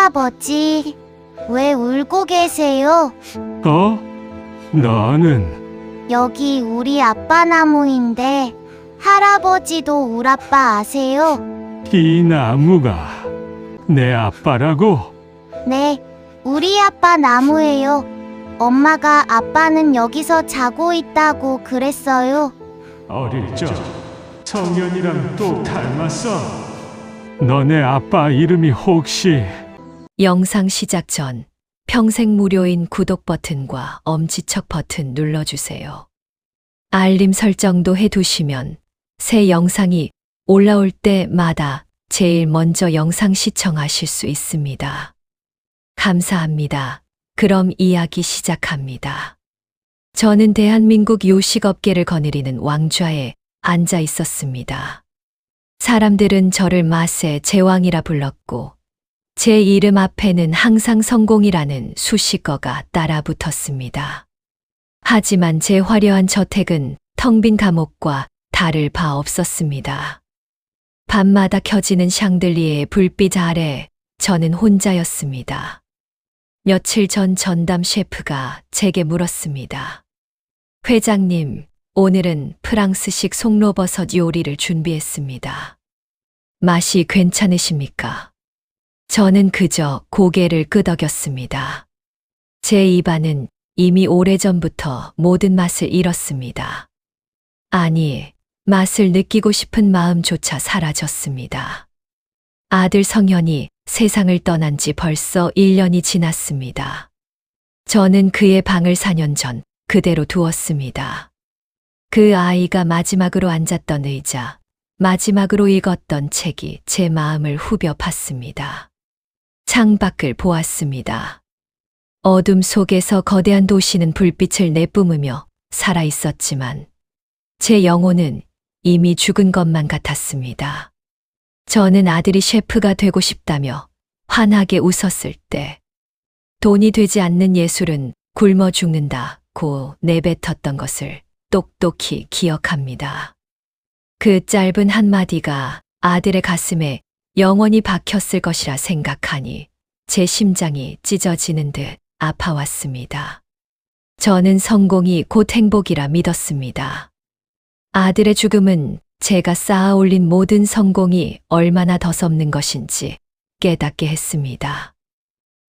할아버지, 왜 울고 계세요? 너는 여기 우리 아빠 나무인데 할아버지도 울 아빠 아세요? 이 나무가 내 아빠라고? 네, 우리 아빠 나무예요. 엄마가 아빠는 여기서 자고 있다고 그랬어요. 어릴 적 청년이랑 또 닮았어. 너네 아빠 이름이 혹시? 영상 시작 전 평생 무료인 구독 버튼과 엄지척 버튼 눌러주세요. 알림 설정도 해두시면 새 영상이 올라올 때마다 제일 먼저 영상 시청하실 수 있습니다. 감사합니다. 그럼 이야기 시작합니다. 저는 대한민국 요식업계를 거느리는 왕좌에 앉아 있었습니다. 사람들은 저를 맛의 제왕이라 불렀고 제 이름 앞에는 항상 성공이라는 수식어가 따라 붙었습니다. 하지만 제 화려한 저택은 텅 빈 감옥과 다를 바 없었습니다. 밤마다 켜지는 샹들리에의 불빛 아래 저는 혼자였습니다. 며칠 전 전담 셰프가 제게 물었습니다. 회장님, 오늘은 프랑스식 송로버섯 요리를 준비했습니다. 맛이 괜찮으십니까? 저는 그저 고개를 끄덕였습니다. 제 입안은 이미 오래전부터 모든 맛을 잃었습니다. 아니, 맛을 느끼고 싶은 마음조차 사라졌습니다. 아들 성현이 세상을 떠난 지 벌써 1년이 지났습니다. 저는 그의 방을 4년 전 그대로 두었습니다. 그 아이가 마지막으로 앉았던 의자, 마지막으로 읽었던 책이 제 마음을 후벼 팠습니다. 창밖을 보았습니다. 어둠 속에서 거대한 도시는 불빛을 내뿜으며 살아 있었지만 제 영혼은 이미 죽은 것만 같았습니다. 저는 아들이 셰프가 되고 싶다며 환하게 웃었을 때 돈이 되지 않는 예술은 굶어 죽는다고 내뱉었던 것을 똑똑히 기억합니다. 그 짧은 한마디가 아들의 가슴에 영원히 박혔을 것이라 생각하니 제 심장이 찢어지는 듯 아파왔습니다. 저는 성공이 곧 행복이라 믿었습니다. 아들의 죽음은 제가 쌓아 올린 모든 성공이 얼마나 더섭는 것인지 깨닫게 했습니다.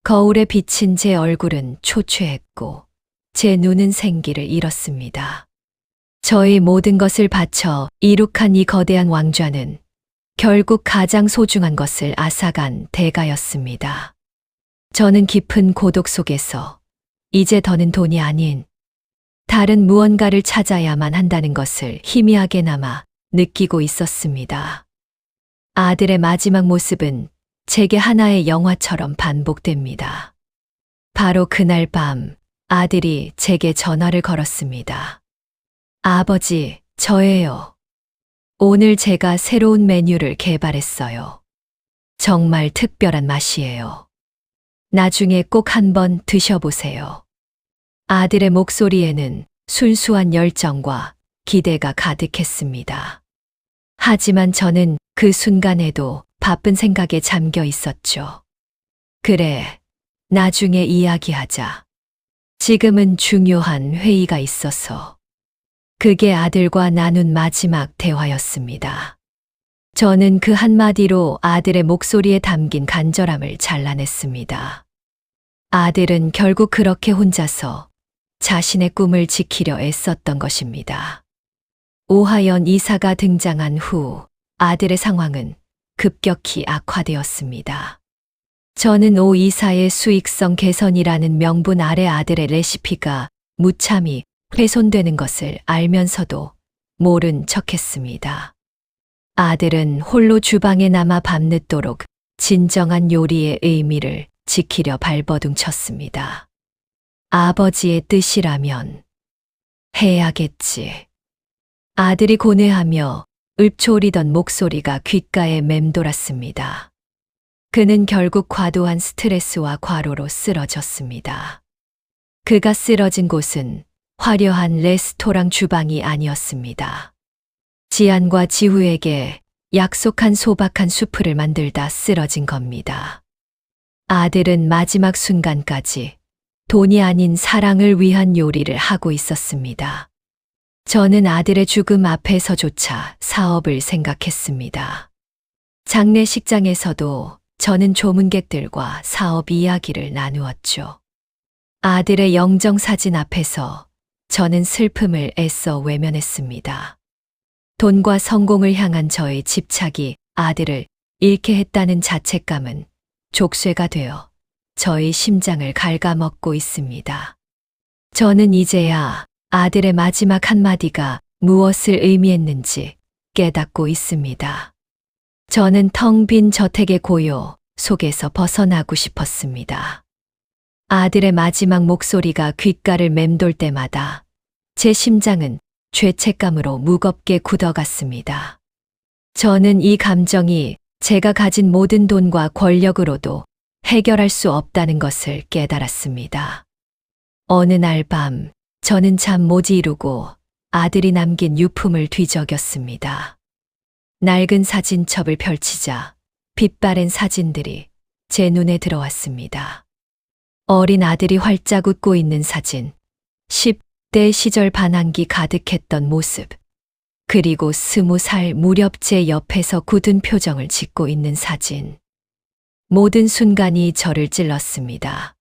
거울에 비친 제 얼굴은 초췌했고 제 눈은 생기를 잃었습니다. 저의 모든 것을 바쳐 이룩한 이 거대한 왕좌는 결국 가장 소중한 것을 앗아간 대가였습니다. 저는 깊은 고독 속에서 이제 더는 돈이 아닌 다른 무언가를 찾아야만 한다는 것을 희미하게나마 느끼고 있었습니다. 아들의 마지막 모습은 제게 하나의 영화처럼 반복됩니다. 바로 그날 밤 아들이 제게 전화를 걸었습니다. 아버지, 저예요. 오늘 제가 새로운 메뉴를 개발했어요. 정말 특별한 맛이에요. 나중에 꼭 한번 드셔보세요. 아들의 목소리에는 순수한 열정과 기대가 가득했습니다. 하지만 저는 그 순간에도 바쁜 생각에 잠겨 있었죠. 그래, 나중에 이야기하자. 지금은 중요한 회의가 있어서. 그게 아들과 나눈 마지막 대화였습니다. 저는 그 한마디로 아들의 목소리에 담긴 간절함을 잘라냈습니다. 아들은 결국 그렇게 혼자서 자신의 꿈을 지키려 애썼던 것입니다. 오하연 이사가 등장한 후 아들의 상황은 급격히 악화되었습니다. 저는 오 이사의 수익성 개선이라는 명분 아래 아들의 레시피가 무참히 훼손되는 것을 알면서도 모른 척했습니다. 아들은 홀로 주방에 남아 밤늦도록 진정한 요리의 의미를 지키려 발버둥 쳤습니다. 아버지의 뜻이라면 해야겠지. 아들이 고뇌하며 읊조리던 목소리가 귓가에 맴돌았습니다. 그는 결국 과도한 스트레스와 과로로 쓰러졌습니다. 그가 쓰러진 곳은 화려한 레스토랑 주방이 아니었습니다. 지안과 지후에게 약속한 소박한 수프를 만들다 쓰러진 겁니다. 아들은 마지막 순간까지 돈이 아닌 사랑을 위한 요리를 하고 있었습니다. 저는 아들의 죽음 앞에서조차 사업을 생각했습니다. 장례식장에서도 저는 조문객들과 사업 이야기를 나누었죠. 아들의 영정사진 앞에서 저는 슬픔을 애써 외면했습니다. 돈과 성공을 향한 저의 집착이 아들을 잃게 했다는 자책감은 족쇄가 되어 저의 심장을 갉아먹고 있습니다. 저는 이제야 아들의 마지막 한마디가 무엇을 의미했는지 깨닫고 있습니다. 저는 텅 빈 저택의 고요 속에서 벗어나고 싶었습니다. 아들의 마지막 목소리가 귓가를 맴돌 때마다 제 심장은 죄책감으로 무겁게 굳어갔습니다. 저는 이 감정이 제가 가진 모든 돈과 권력으로도 해결할 수 없다는 것을 깨달았습니다. 어느 날 밤, 저는 잠 못 이루고 아들이 남긴 유품을 뒤적였습니다. 낡은 사진첩을 펼치자 빛바랜 사진들이 제 눈에 들어왔습니다. 어린 아들이 활짝 웃고 있는 사진, 10대 시절 반항기 가득했던 모습, 그리고 20살 무렵 제 옆에서 굳은 표정을 짓고 있는 사진. 모든 순간이 저를 찔렀습니다.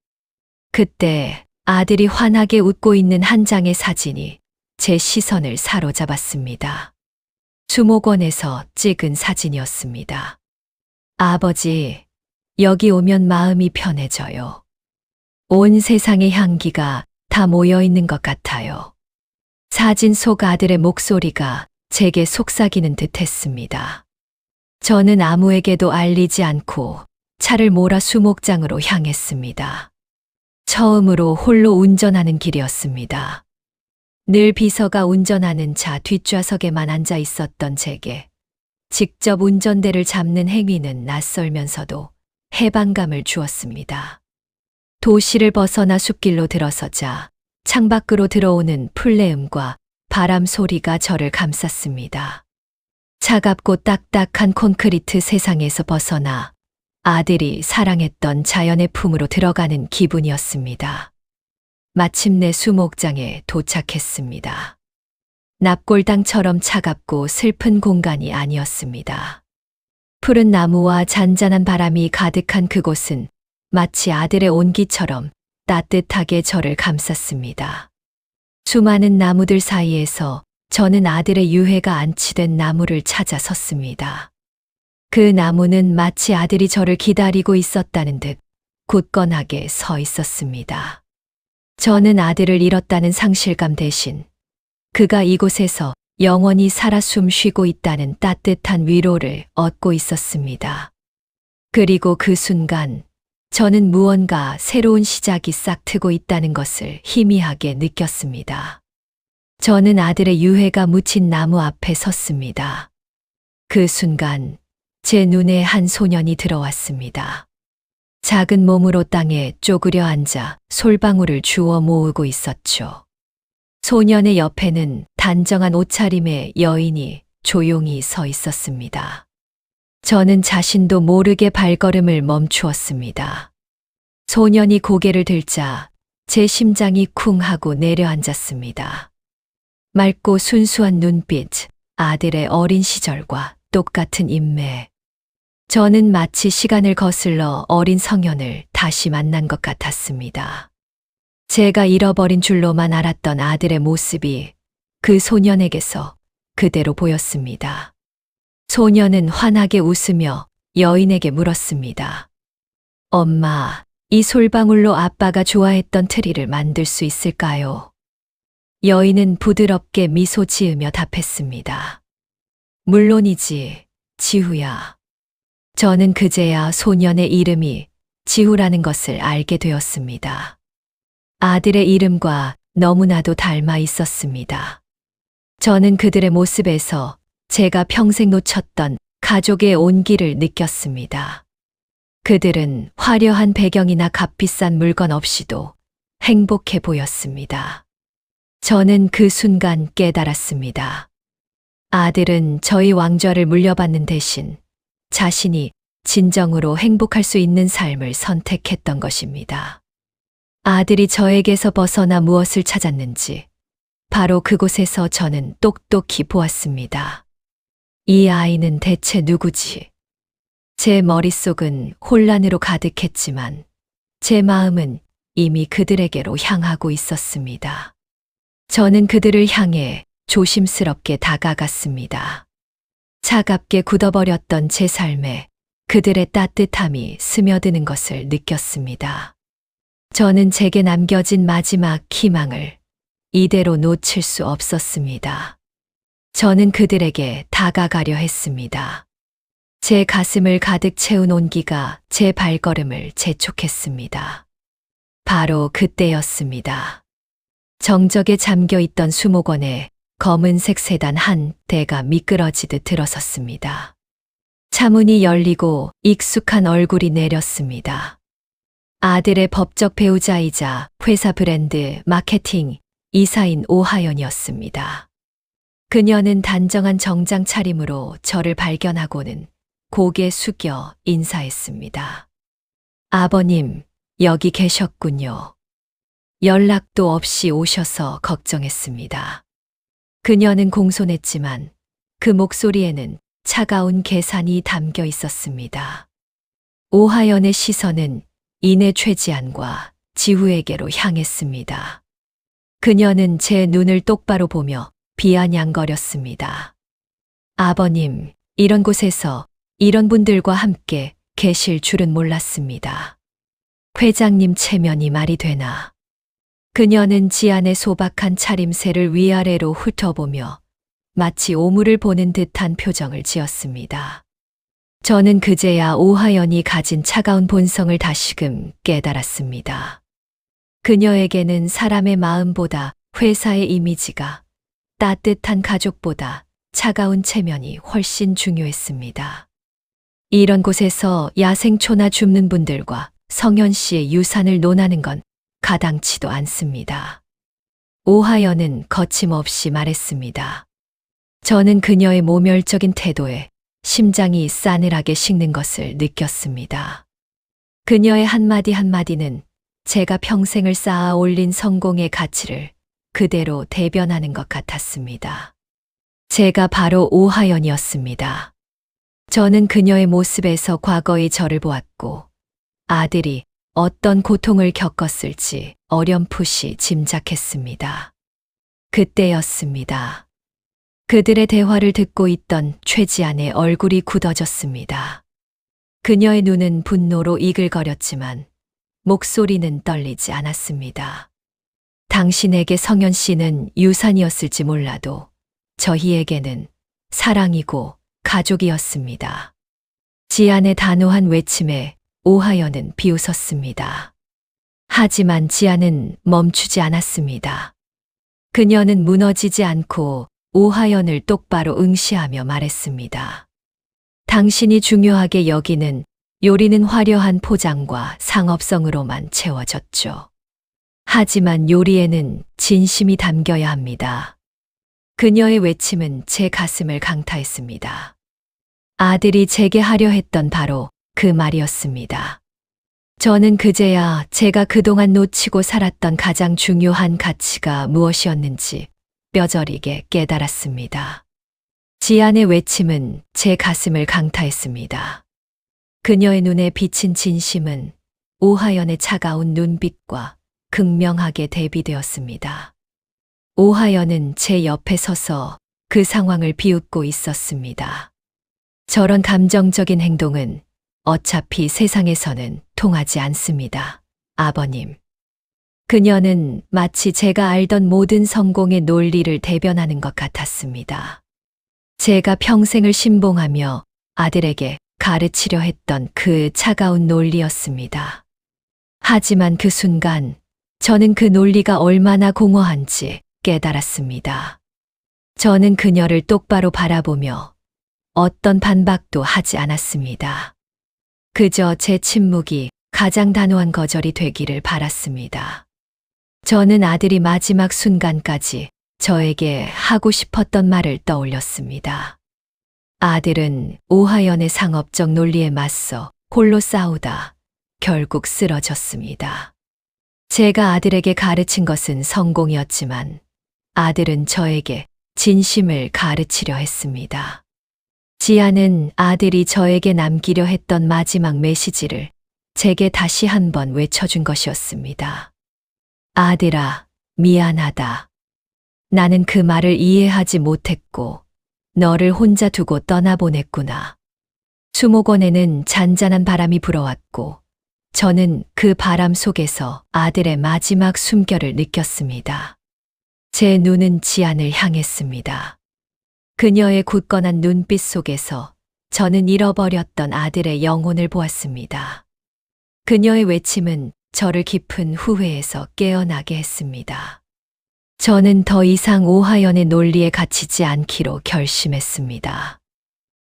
그때 아들이 환하게 웃고 있는 한 장의 사진이 제 시선을 사로잡았습니다. 수목원에서 찍은 사진이었습니다. 아버지, 여기 오면 마음이 편해져요. 온 세상의 향기가 다 모여 있는 것 같아요. 사진 속 아들의 목소리가 제게 속삭이는 듯 했습니다. 저는 아무에게도 알리지 않고 차를 몰아 수목장으로 향했습니다. 처음으로 홀로 운전하는 길이었습니다. 늘 비서가 운전하는 차 뒷좌석에만 앉아 있었던 제게 직접 운전대를 잡는 행위는 낯설면서도 해방감을 주었습니다. 도시를 벗어나 숲길로 들어서자 창밖으로 들어오는 풀내음과 바람 소리가 저를 감쌌습니다. 차갑고 딱딱한 콘크리트 세상에서 벗어나 아들이 사랑했던 자연의 품으로 들어가는 기분이었습니다. 마침내 수목장에 도착했습니다. 납골당처럼 차갑고 슬픈 공간이 아니었습니다. 푸른 나무와 잔잔한 바람이 가득한 그곳은 마치 아들의 온기처럼 따뜻하게 저를 감쌌습니다. 수많은 나무들 사이에서 저는 아들의 유해가 안치된 나무를 찾아 섰습니다. 그 나무는 마치 아들이 저를 기다리고 있었다는 듯 굳건하게 서 있었습니다. 저는 아들을 잃었다는 상실감 대신 그가 이곳에서 영원히 살아 숨 쉬고 있다는 따뜻한 위로를 얻고 있었습니다. 그리고 그 순간 저는 무언가 새로운 시작이 싹트고 있다는 것을 희미하게 느꼈습니다. 저는 아들의 유해가 묻힌 나무 앞에 섰습니다. 그 순간 제 눈에 한 소년이 들어왔습니다. 작은 몸으로 땅에 쪼그려 앉아 솔방울을 주워 모으고 있었죠. 소년의 옆에는 단정한 옷차림의 여인이 조용히 서 있었습니다. 저는 자신도 모르게 발걸음을 멈추었습니다. 소년이 고개를 들자 제 심장이 쿵 하고 내려앉았습니다. 맑고 순수한 눈빛, 아들의 어린 시절과 똑같은 인매. 저는 마치 시간을 거슬러 어린 성현을 다시 만난 것 같았습니다. 제가 잃어버린 줄로만 알았던 아들의 모습이 그 소년에게서 그대로 보였습니다. 소년은 환하게 웃으며 여인에게 물었습니다. 엄마, 이 솔방울로 아빠가 좋아했던 트리를 만들 수 있을까요? 여인은 부드럽게 미소 지으며 답했습니다. 물론이지, 지후야. 저는 그제야 소년의 이름이 지후라는 것을 알게 되었습니다. 아들의 이름과 너무나도 닮아 있었습니다. 저는 그들의 모습에서 제가 평생 놓쳤던 가족의 온기를 느꼈습니다. 그들은 화려한 배경이나 값비싼 물건 없이도 행복해 보였습니다. 저는 그 순간 깨달았습니다. 아들은 저희 왕좌를 물려받는 대신 자신이 진정으로 행복할 수 있는 삶을 선택했던 것입니다. 아들이 저에게서 벗어나 무엇을 찾았는지 바로 그곳에서 저는 똑똑히 보았습니다. 이 아이는 대체 누구지? 제 머릿속은 혼란으로 가득했지만 제 마음은 이미 그들에게로 향하고 있었습니다. 저는 그들을 향해 조심스럽게 다가갔습니다. 차갑게 굳어버렸던 제 삶에 그들의 따뜻함이 스며드는 것을 느꼈습니다. 저는 제게 남겨진 마지막 희망을 이대로 놓칠 수 없었습니다. 저는 그들에게 다가가려 했습니다. 제 가슴을 가득 채운 온기가 제 발걸음을 재촉했습니다. 바로 그때였습니다. 정적에 잠겨 있던 수목원에 검은색 세단 한 대가 미끄러지듯 들어섰습니다. 차문이 열리고 익숙한 얼굴이 내렸습니다. 아들의 법적 배우자이자 회사 브랜드 마케팅 이사인 오하연이었습니다. 그녀는 단정한 정장 차림으로 저를 발견하고는 고개 숙여 인사했습니다. 아버님, 여기 계셨군요. 연락도 없이 오셔서 걱정했습니다. 그녀는 공손했지만 그 목소리에는 차가운 계산이 담겨 있었습니다. 오하연의 시선은 이내 최지안과 지후에게로 향했습니다. 그녀는 제 눈을 똑바로 보며 비아냥거렸습니다. 아버님, 이런 곳에서 이런 분들과 함께 계실 줄은 몰랐습니다. 회장님 체면이 말이 되나. 그녀는 지안의 소박한 차림새를 위아래로 훑어보며 마치 오물을 보는 듯한 표정을 지었습니다. 저는 그제야 오하연이 가진 차가운 본성을 다시금 깨달았습니다. 그녀에게는 사람의 마음보다 회사의 이미지가, 따뜻한 가족보다 차가운 체면이 훨씬 중요했습니다. 이런 곳에서 야생초나 줍는 분들과 성현 씨의 유산을 논하는 건 가당치도 않습니다. 오하연은 거침없이 말했습니다. 저는 그녀의 모멸적인 태도에 심장이 싸늘하게 식는 것을 느꼈습니다. 그녀의 한마디 한마디는 제가 평생을 쌓아 올린 성공의 가치를 그대로 대변하는 것 같았습니다. 제가 바로 오하연이었습니다. 저는 그녀의 모습에서 과거의 저를 보았고 아들이 어떤 고통을 겪었을지 어렴풋이 짐작했습니다. 그때였습니다. 그들의 대화를 듣고 있던 최지안의 얼굴이 굳어졌습니다. 그녀의 눈은 분노로 이글거렸지만 목소리는 떨리지 않았습니다. 당신에게 성현 씨는 유산이었을지 몰라도 저희에게는 사랑이고 가족이었습니다. 지안의 단호한 외침에 오하연은 비웃었습니다. 하지만 지안은 멈추지 않았습니다. 그녀는 무너지지 않고 오하연을 똑바로 응시하며 말했습니다. 당신이 중요하게 여기는 요리는 화려한 포장과 상업성으로만 채워졌죠. 하지만 요리에는 진심이 담겨야 합니다. 그녀의 외침은 제 가슴을 강타했습니다. 아들이 제게 하려 했던 바로 그 말이었습니다. 저는 그제야 제가 그동안 놓치고 살았던 가장 중요한 가치가 무엇이었는지 뼈저리게 깨달았습니다. 지안의 외침은 제 가슴을 강타했습니다. 그녀의 눈에 비친 진심은 오하연의 차가운 눈빛과 극명하게 대비되었습니다. 오하연은 제 옆에 서서 그 상황을 비웃고 있었습니다. 저런 감정적인 행동은 어차피 세상에서는 통하지 않습니다, 아버님. 그녀는 마치 제가 알던 모든 성공의 논리를 대변하는 것 같았습니다. 제가 평생을 신봉하며 아들에게 가르치려 했던 그 차가운 논리였습니다. 하지만 그 순간 저는 그 논리가 얼마나 공허한지 깨달았습니다. 저는 그녀를 똑바로 바라보며 어떤 반박도 하지 않았습니다. 그저 제 침묵이 가장 단호한 거절이 되기를 바랐습니다. 저는 아들이 마지막 순간까지 저에게 하고 싶었던 말을 떠올렸습니다. 아들은 오하연의 상업적 논리에 맞서 홀로 싸우다 결국 쓰러졌습니다. 제가 아들에게 가르친 것은 성공이었지만 아들은 저에게 진심을 가르치려 했습니다. 지아는 아들이 저에게 남기려 했던 마지막 메시지를 제게 다시 한번 외쳐준 것이었습니다. 아들아, 미안하다. 나는 그 말을 이해하지 못했고 너를 혼자 두고 떠나보냈구나. 수목원에는 잔잔한 바람이 불어왔고 저는 그 바람 속에서 아들의 마지막 숨결을 느꼈습니다. 제 눈은 지안을 향했습니다. 그녀의 굳건한 눈빛 속에서 저는 잃어버렸던 아들의 영혼을 보았습니다. 그녀의 외침은 저를 깊은 후회에서 깨어나게 했습니다. 저는 더 이상 오하연의 논리에 갇히지 않기로 결심했습니다.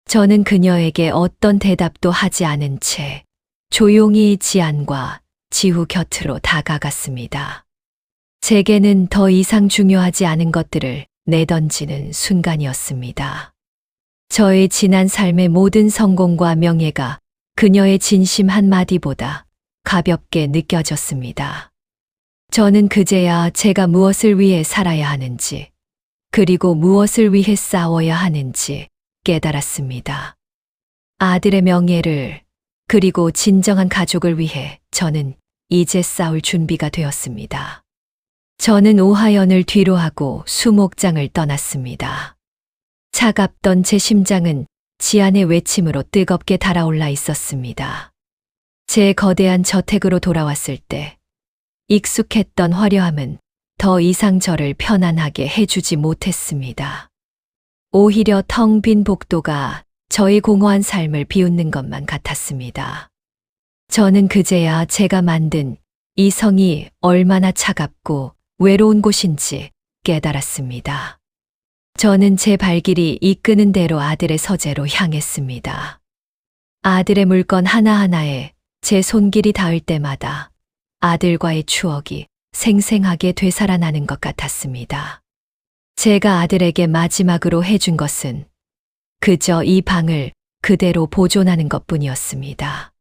저는 그녀에게 어떤 대답도 하지 않은 채 조용히 지안과 지후 곁으로 다가갔습니다. 제게는 더 이상 중요하지 않은 것들을 내던지는 순간이었습니다. 저의 지난 삶의 모든 성공과 명예가 그녀의 진심 한마디보다 가볍게 느껴졌습니다. 저는 그제야 제가 무엇을 위해 살아야 하는지, 그리고 무엇을 위해 싸워야 하는지 깨달았습니다. 아들의 명예를, 그리고 진정한 가족을 위해 저는 이제 싸울 준비가 되었습니다. 저는 오하연을 뒤로하고 수목장을 떠났습니다. 차갑던 제 심장은 지안의 외침으로 뜨겁게 달아올라 있었습니다. 제 거대한 저택으로 돌아왔을 때 익숙했던 화려함은 더 이상 저를 편안하게 해주지 못했습니다. 오히려 텅 빈 복도가 저의 공허한 삶을 비웃는 것만 같았습니다. 저는 그제야 제가 만든 이 성이 얼마나 차갑고 외로운 곳인지 깨달았습니다. 저는 제 발길이 이끄는 대로 아들의 서재로 향했습니다. 아들의 물건 하나하나에 제 손길이 닿을 때마다 아들과의 추억이 생생하게 되살아나는 것 같았습니다. 제가 아들에게 마지막으로 해준 것은 그저 이 방을 그대로 보존하는 것뿐이었습니다.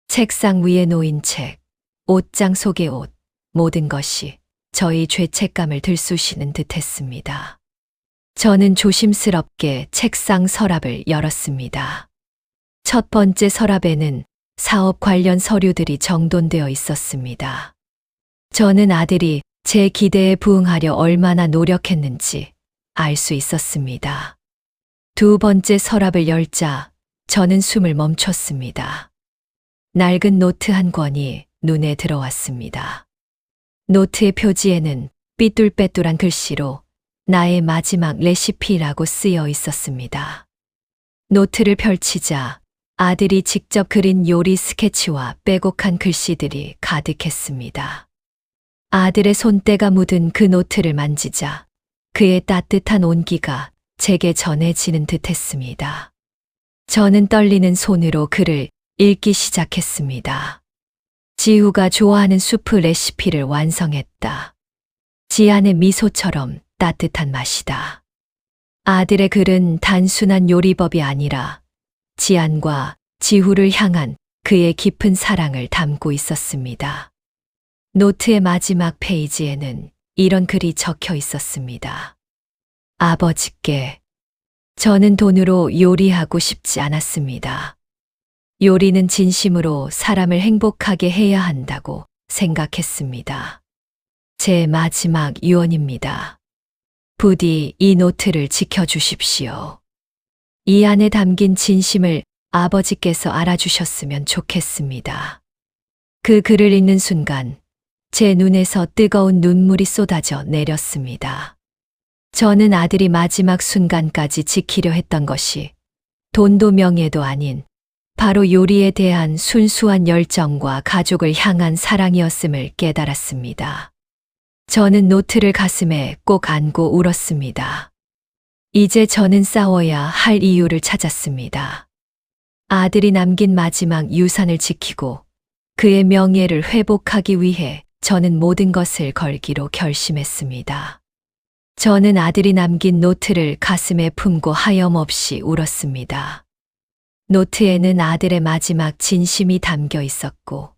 책상 위에 놓인 책, 옷장 속의 옷, 모든 것이 저희 죄책감을 들쑤시는 듯했습니다. 저는 조심스럽게 책상 서랍을 열었습니다. 첫 번째 서랍에는 사업 관련 서류들이 정돈되어 있었습니다. 저는 아들이 제 기대에 부응하려 얼마나 노력했는지 알 수 있었습니다. 두 번째 서랍을 열자 저는 숨을 멈췄습니다. 낡은 노트 한 권이 눈에 들어왔습니다. 노트의 표지에는 삐뚤빼뚤한 글씨로 나의 마지막 레시피라고 쓰여 있었습니다. 노트를 펼치자 아들이 직접 그린 요리 스케치와 빼곡한 글씨들이 가득했습니다. 아들의 손때가 묻은 그 노트를 만지자 그의 따뜻한 온기가 제게 전해지는 듯했습니다. 저는 떨리는 손으로 글을 읽기 시작했습니다. 지우가 좋아하는 수프 레시피를 완성했다. 지안의 미소처럼 따뜻한 맛이다. 아들의 글은 단순한 요리법이 아니라 지안과 지후를 향한 그의 깊은 사랑을 담고 있었습니다. 노트의 마지막 페이지에는 이런 글이 적혀 있었습니다. 아버지께, 저는 돈으로 요리하고 싶지 않았습니다. 요리는 진심으로 사람을 행복하게 해야 한다고 생각했습니다. 제 마지막 유언입니다. 부디 이 노트를 지켜주십시오. 이 안에 담긴 진심을 아버지께서 알아주셨으면 좋겠습니다. 그 글을 읽는 순간 제 눈에서 뜨거운 눈물이 쏟아져 내렸습니다. 저는 아들이 마지막 순간까지 지키려 했던 것이 돈도 명예도 아닌 바로 요리에 대한 순수한 열정과 가족을 향한 사랑이었음을 깨달았습니다. 저는 노트를 가슴에 꼭 안고 울었습니다. 이제 저는 싸워야 할 이유를 찾았습니다. 아들이 남긴 마지막 유산을 지키고 그의 명예를 회복하기 위해 저는 모든 것을 걸기로 결심했습니다. 저는 아들이 남긴 노트를 가슴에 품고 하염없이 울었습니다. 노트에는 아들의 마지막 진심이 담겨 있었고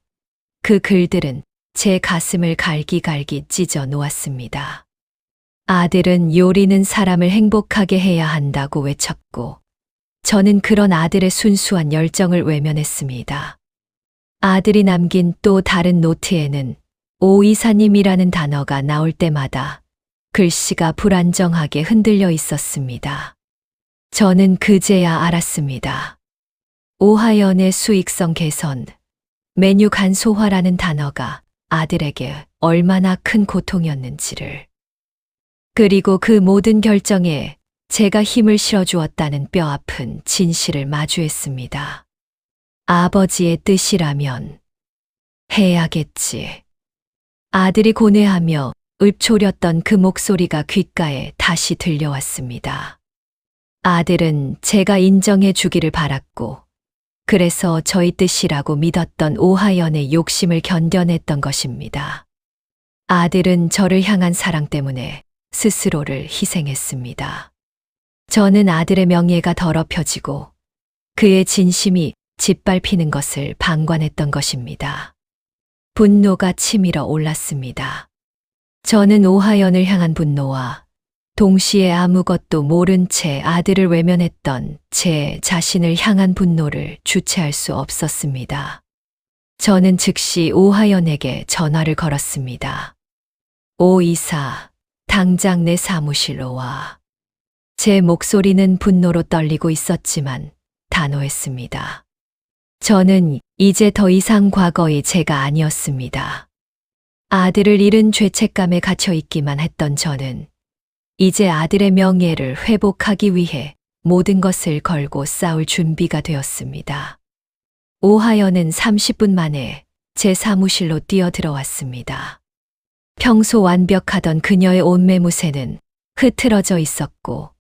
그 글들은 제 가슴을 갈기갈기 찢어 놓았습니다. 아들은 요리는 사람을 행복하게 해야 한다고 외쳤고 저는 그런 아들의 순수한 열정을 외면했습니다. 아들이 남긴 또 다른 노트에는 오 이사님이라는 단어가 나올 때마다 글씨가 불안정하게 흔들려 있었습니다. 저는 그제야 알았습니다. 오하연의 수익성 개선, 메뉴 간소화라는 단어가 아들에게 얼마나 큰 고통이었는지를. 그리고 그 모든 결정에 제가 힘을 실어주었다는 뼈아픈 진실을 마주했습니다. 아버지의 뜻이라면 해야겠지. 아들이 고뇌하며 읊조렸던 그 목소리가 귓가에 다시 들려왔습니다. 아들은 제가 인정해 주기를 바랐고 그래서 저희 뜻이라고 믿었던 오하연의 욕심을 견뎌냈던 것입니다. 아들은 저를 향한 사랑 때문에 스스로를 희생했습니다. 저는 아들의 명예가 더럽혀지고 그의 진심이 짓밟히는 것을 방관했던 것입니다. 분노가 치밀어 올랐습니다. 저는 오하연을 향한 분노와 동시에 아무것도 모른 채 아들을 외면했던 제 자신을 향한 분노를 주체할 수 없었습니다. 저는 즉시 오하연에게 전화를 걸었습니다. 오 이사, 당장 내 사무실로 와. 제 목소리는 분노로 떨리고 있었지만 단호했습니다. 저는 이제 더 이상 과거의 제가 아니었습니다. 아들을 잃은 죄책감에 갇혀 있기만 했던 저는 이제 아들의 명예를 회복하기 위해 모든 것을 걸고 싸울 준비가 되었습니다. 오하연은 30분 만에 제 사무실로 뛰어들어왔습니다. 평소 완벽하던 그녀의 옷매무새는 흐트러져 있었고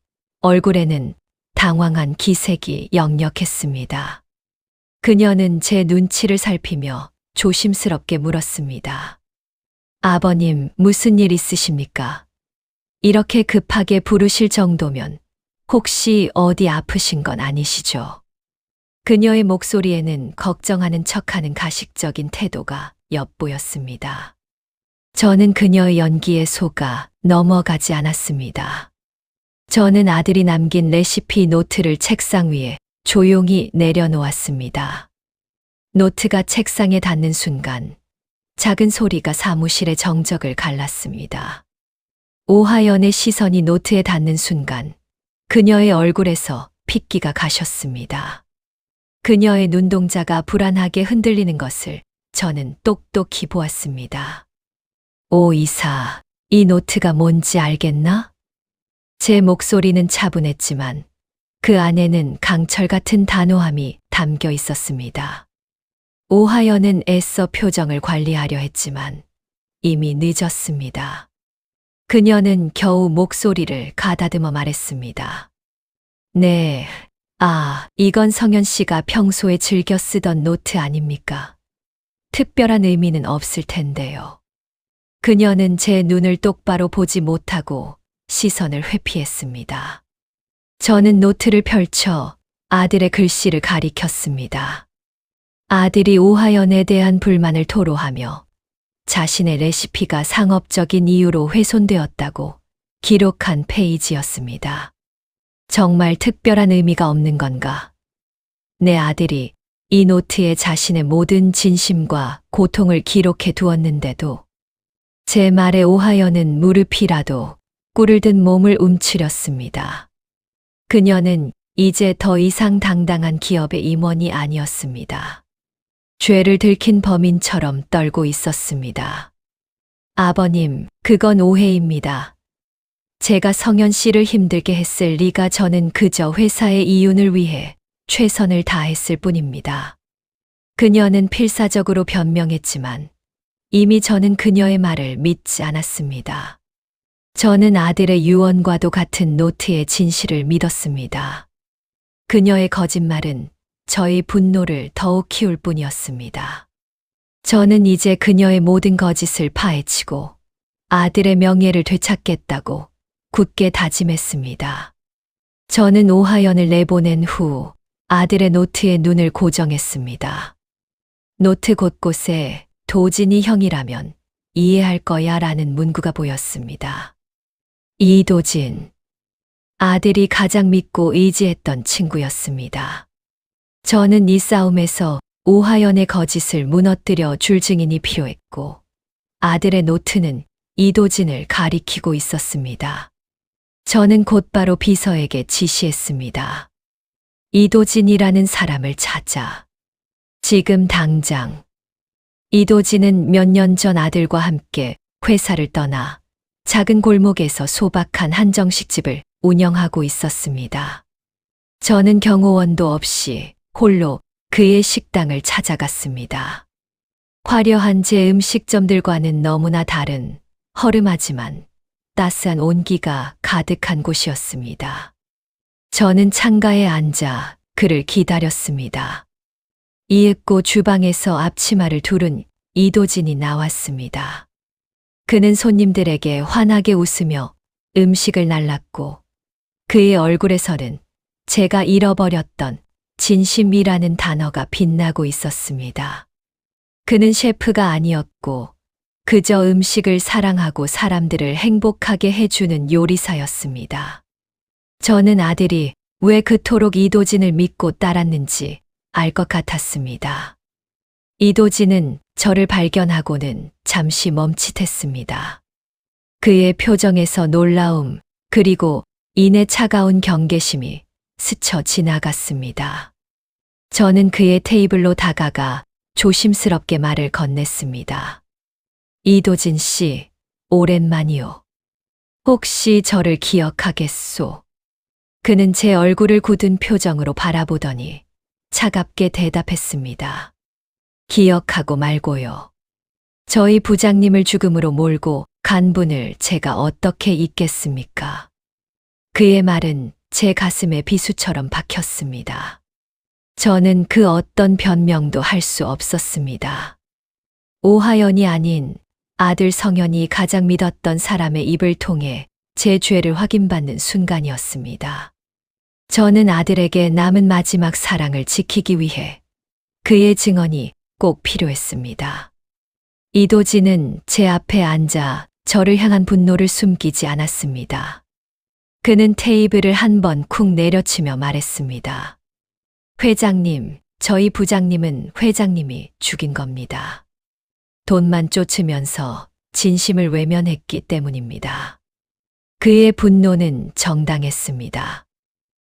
얼굴에는 당황한 기색이 역력했습니다. 그녀는 제 눈치를 살피며 조심스럽게 물었습니다. 아버님, 무슨 일 있으십니까? 이렇게 급하게 부르실 정도면 혹시 어디 아프신 건 아니시죠? 그녀의 목소리에는 걱정하는 척하는 가식적인 태도가 엿보였습니다. 저는 그녀의 연기에 속아 넘어가지 않았습니다. 저는 아들이 남긴 레시피 노트를 책상 위에 조용히 내려놓았습니다. 노트가 책상에 닿는 순간 작은 소리가 사무실의 정적을 갈랐습니다. 오하연의 시선이 노트에 닿는 순간 그녀의 얼굴에서 핏기가 가셨습니다. 그녀의 눈동자가 불안하게 흔들리는 것을 저는 똑똑히 보았습니다. 오 이사, 이 노트가 뭔지 알겠나? 제 목소리는 차분했지만 그 안에는 강철 같은 단호함이 담겨 있었습니다. 오하연은 애써 표정을 관리하려 했지만 이미 늦었습니다. 그녀는 겨우 목소리를 가다듬어 말했습니다. 네, 이건 성현 씨가 평소에 즐겨 쓰던 노트 아닙니까? 특별한 의미는 없을 텐데요. 그녀는 제 눈을 똑바로 보지 못하고 시선을 회피했습니다. 저는 노트를 펼쳐 아들의 글씨를 가리켰습니다. 아들이 오하연에 대한 불만을 토로하며 자신의 레시피가 상업적인 이유로 훼손되었다고 기록한 페이지였습니다. 정말 특별한 의미가 없는 건가? 내 아들이 이 노트에 자신의 모든 진심과 고통을 기록해 두었는데도 제 말에 오하연은 무릎이라도 꿀을 든 몸을 움츠렸습니다. 그녀는 이제 더 이상 당당한 기업의 임원이 아니었습니다. 죄를 들킨 범인처럼 떨고 있었습니다. 아버님, 그건 오해입니다. 제가 성현 씨를 힘들게 했을 리가 저는 그저 회사의 이윤을 위해 최선을 다했을 뿐입니다. 그녀는 필사적으로 변명했지만 이미 저는 그녀의 말을 믿지 않았습니다. 저는 아들의 유언과도 같은 노트의 진실을 믿었습니다. 그녀의 거짓말은 저의 분노를 더욱 키울 뿐이었습니다. 저는 이제 그녀의 모든 거짓을 파헤치고 아들의 명예를 되찾겠다고 굳게 다짐했습니다. 저는 오하연을 내보낸 후 아들의 노트에 눈을 고정했습니다. 노트 곳곳에 도진이 형이라면 이해할 거야 라는 문구가 보였습니다. 이도진. 아들이 가장 믿고 의지했던 친구였습니다. 저는 이 싸움에서 오하연의 거짓을 무너뜨려 줄 증인이 필요했고 아들의 노트는 이도진을 가리키고 있었습니다. 저는 곧바로 비서에게 지시했습니다. 이도진이라는 사람을 찾아. 지금 당장. 이도진은 몇 년 전 아들과 함께 회사를 떠나 작은 골목에서 소박한 한정식집을 운영하고 있었습니다. 저는 경호원도 없이 홀로 그의 식당을 찾아갔습니다. 화려한 제 음식점들과는 너무나 다른 허름하지만 따스한 온기가 가득한 곳이었습니다. 저는 창가에 앉아 그를 기다렸습니다. 이윽고 주방에서 앞치마를 두른 이도진이 나왔습니다. 그는 손님들에게 환하게 웃으며 음식을 날랐고 그의 얼굴에서는 제가 잃어버렸던 진심이라는 단어가 빛나고 있었습니다. 그는 셰프가 아니었고 그저 음식을 사랑하고 사람들을 행복하게 해주는 요리사였습니다. 저는 아들이 왜 그토록 이도진을 믿고 따랐는지 알 것 같았습니다. 이도진은 저를 발견하고는 잠시 멈칫했습니다. 그의 표정에서 놀라움 그리고 이내 차가운 경계심이 스쳐 지나갔습니다. 저는 그의 테이블로 다가가 조심스럽게 말을 건넸습니다. 이도진 씨, 오랜만이요. 혹시 저를 기억하겠소? 그는 제 얼굴을 굳은 표정으로 바라보더니 차갑게 대답했습니다. 기억하고 말고요. 저희 부장님을 죽음으로 몰고 간 분을 제가 어떻게 잊겠습니까? 그의 말은 제 가슴에 비수처럼 박혔습니다. 저는 그 어떤 변명도 할 수 없었습니다. 오하연이 아닌 아들 성현이 가장 믿었던 사람의 입을 통해 제 죄를 확인받는 순간이었습니다. 저는 아들에게 남은 마지막 사랑을 지키기 위해 그의 증언이 꼭 필요했습니다. 이도진은 제 앞에 앉아 저를 향한 분노를 숨기지 않았습니다. 그는 테이블을 한 번 쿵 내려치며 말했습니다. 회장님, 저희 부장님은 회장님이 죽인 겁니다. 돈만 쫓으면서 진심을 외면했기 때문입니다. 그의 분노는 정당했습니다.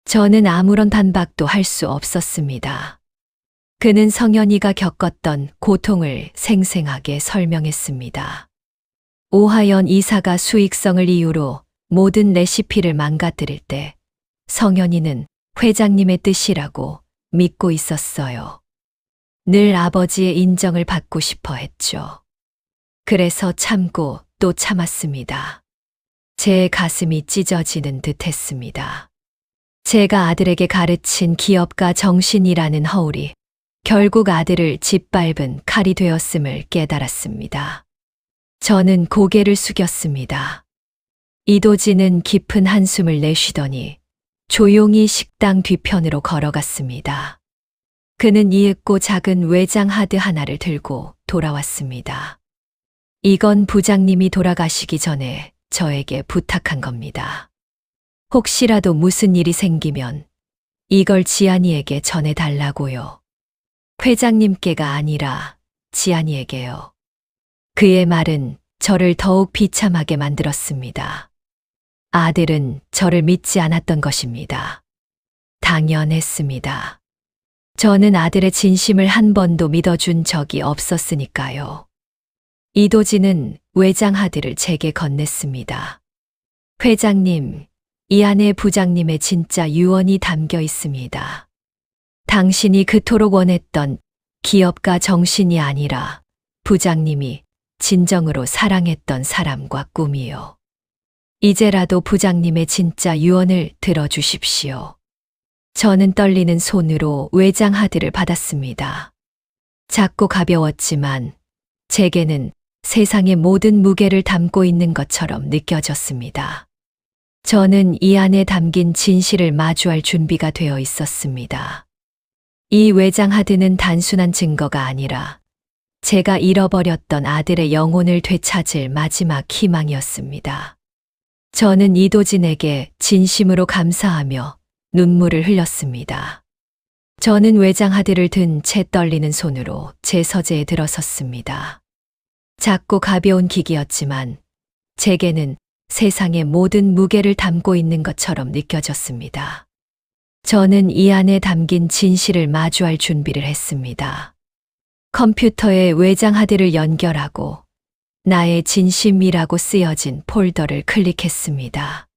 저는 아무런 반박도 할 수 없었습니다. 그는 성현이가 겪었던 고통을 생생하게 설명했습니다. 오하연 이사가 수익성을 이유로 모든 레시피를 망가뜨릴 때 성현이는 회장님의 뜻이라고 믿고 있었어요. 늘 아버지의 인정을 받고 싶어 했죠. 그래서 참고 또 참았습니다. 제 가슴이 찢어지는 듯 했습니다. 제가 아들에게 가르친 기업가 정신이라는 허울이 결국 아들을 짓밟은 칼이 되었음을 깨달았습니다. 저는 고개를 숙였습니다. 이도진은 깊은 한숨을 내쉬더니 조용히 식당 뒤편으로 걸어갔습니다. 그는 이윽고 작은 외장 하드 하나를 들고 돌아왔습니다. 이건 부장님이 돌아가시기 전에 저에게 부탁한 겁니다. 혹시라도 무슨 일이 생기면 이걸 지안이에게 전해달라고요. 회장님께가 아니라 지안이에게요. 그의 말은 저를 더욱 비참하게 만들었습니다. 아들은 저를 믿지 않았던 것입니다. 당연했습니다. 저는 아들의 진심을 한 번도 믿어준 적이 없었으니까요. 이도진은 외장 하드를 제게 건넸습니다. 회장님, 이 안에 부장님의 진짜 유언이 담겨 있습니다. 당신이 그토록 원했던 기업가 정신이 아니라 부장님이 진정으로 사랑했던 사람과 꿈이요. 이제라도 부장님의 진짜 유언을 들어주십시오. 저는 떨리는 손으로 외장 하드를 받았습니다. 작고 가벼웠지만 제게는 세상의 모든 무게를 담고 있는 것처럼 느껴졌습니다. 저는 이 안에 담긴 진실을 마주할 준비가 되어 있었습니다. 이 외장하드는 단순한 증거가 아니라 제가 잃어버렸던 아들의 영혼을 되찾을 마지막 희망이었습니다. 저는 이도진에게 진심으로 감사하며 눈물을 흘렸습니다. 저는 외장하드를 든 채 떨리는 손으로 제 서재에 들어섰습니다. 작고 가벼운 기기였지만 제게는 세상의 모든 무게를 담고 있는 것처럼 느껴졌습니다. 저는 이 안에 담긴 진실을 마주할 준비를 했습니다. 컴퓨터에 외장하드를 연결하고 나의 진심이라고 쓰여진 폴더를 클릭했습니다.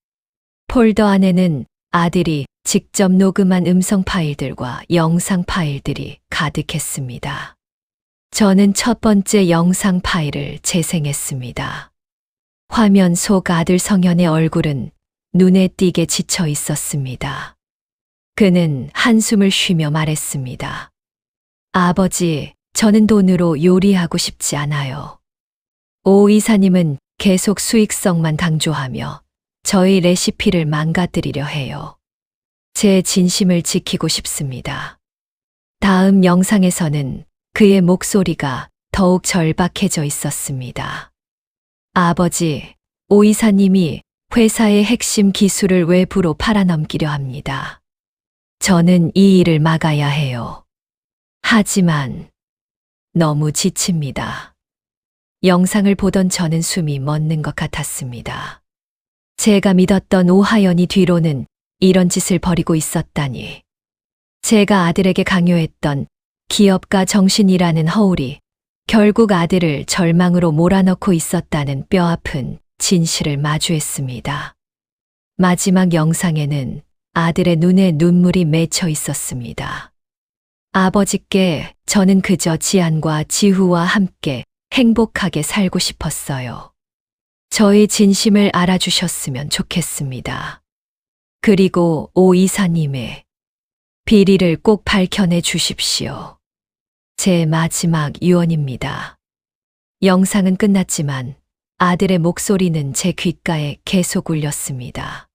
폴더 안에는 아들이 직접 녹음한 음성 파일들과 영상 파일들이 가득했습니다. 저는 첫 번째 영상 파일을 재생했습니다. 화면 속 아들 성현의 얼굴은 눈에 띄게 지쳐 있었습니다. 그는 한숨을 쉬며 말했습니다. 아버지, 저는 돈으로 요리하고 싶지 않아요. 오 이사님은 계속 수익성만 강조하며 저희 레시피를 망가뜨리려 해요. 제 진심을 지키고 싶습니다. 다음 영상에서는 그의 목소리가 더욱 절박해져 있었습니다. 아버지, 오 이사님이 회사의 핵심 기술을 외부로 팔아넘기려 합니다. 저는 이 일을 막아야 해요. 하지만 너무 지칩니다. 영상을 보던 저는 숨이 멎는 것 같았습니다. 제가 믿었던 오하연이 뒤로는 이런 짓을 벌이고 있었다니. 제가 아들에게 강요했던 기업가 정신이라는 허울이 결국 아들을 절망으로 몰아넣고 있었다는 뼈아픈 진실을 마주했습니다. 마지막 영상에는 아들의 눈에 눈물이 맺혀 있었습니다. 아버지께 저는 그저 지안과 지후와 함께 행복하게 살고 싶었어요. 저의 진심을 알아주셨으면 좋겠습니다. 그리고 오 이사님의 비리를 꼭 밝혀내 주십시오. 제 마지막 유언입니다. 영상은 끝났지만 아들의 목소리는 제 귓가에 계속 울렸습니다.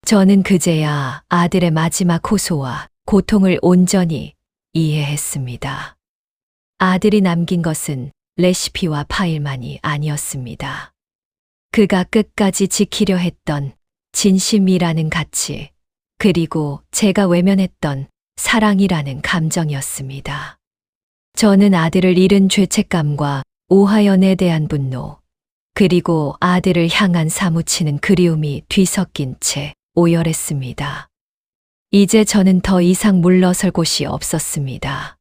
저는 그제야 아들의 마지막 호소와 고통을 온전히 이해했습니다. 아들이 남긴 것은 레시피와 파일만이 아니었습니다. 그가 끝까지 지키려 했던 진심이라는 가치, 그리고 제가 외면했던 사랑이라는 감정이었습니다. 저는 아들을 잃은 죄책감과 오하연에 대한 분노, 그리고 아들을 향한 사무치는 그리움이 뒤섞인 채 오열했습니다. 이제 저는 더 이상 물러설 곳이 없었습니다.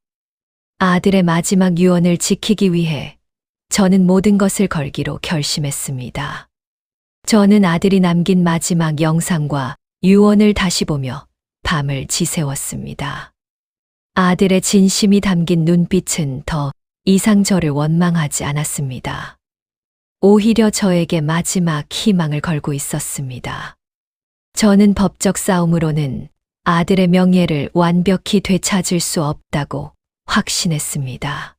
아들의 마지막 유언을 지키기 위해 저는 모든 것을 걸기로 결심했습니다. 저는 아들이 남긴 마지막 영상과 유언을 다시 보며 밤을 지새웠습니다. 아들의 진심이 담긴 눈빛은 더 이상 저를 원망하지 않았습니다. 오히려 저에게 마지막 희망을 걸고 있었습니다. 저는 법적 싸움으로는 아들의 명예를 완벽히 되찾을 수 없다고 확신했습니다.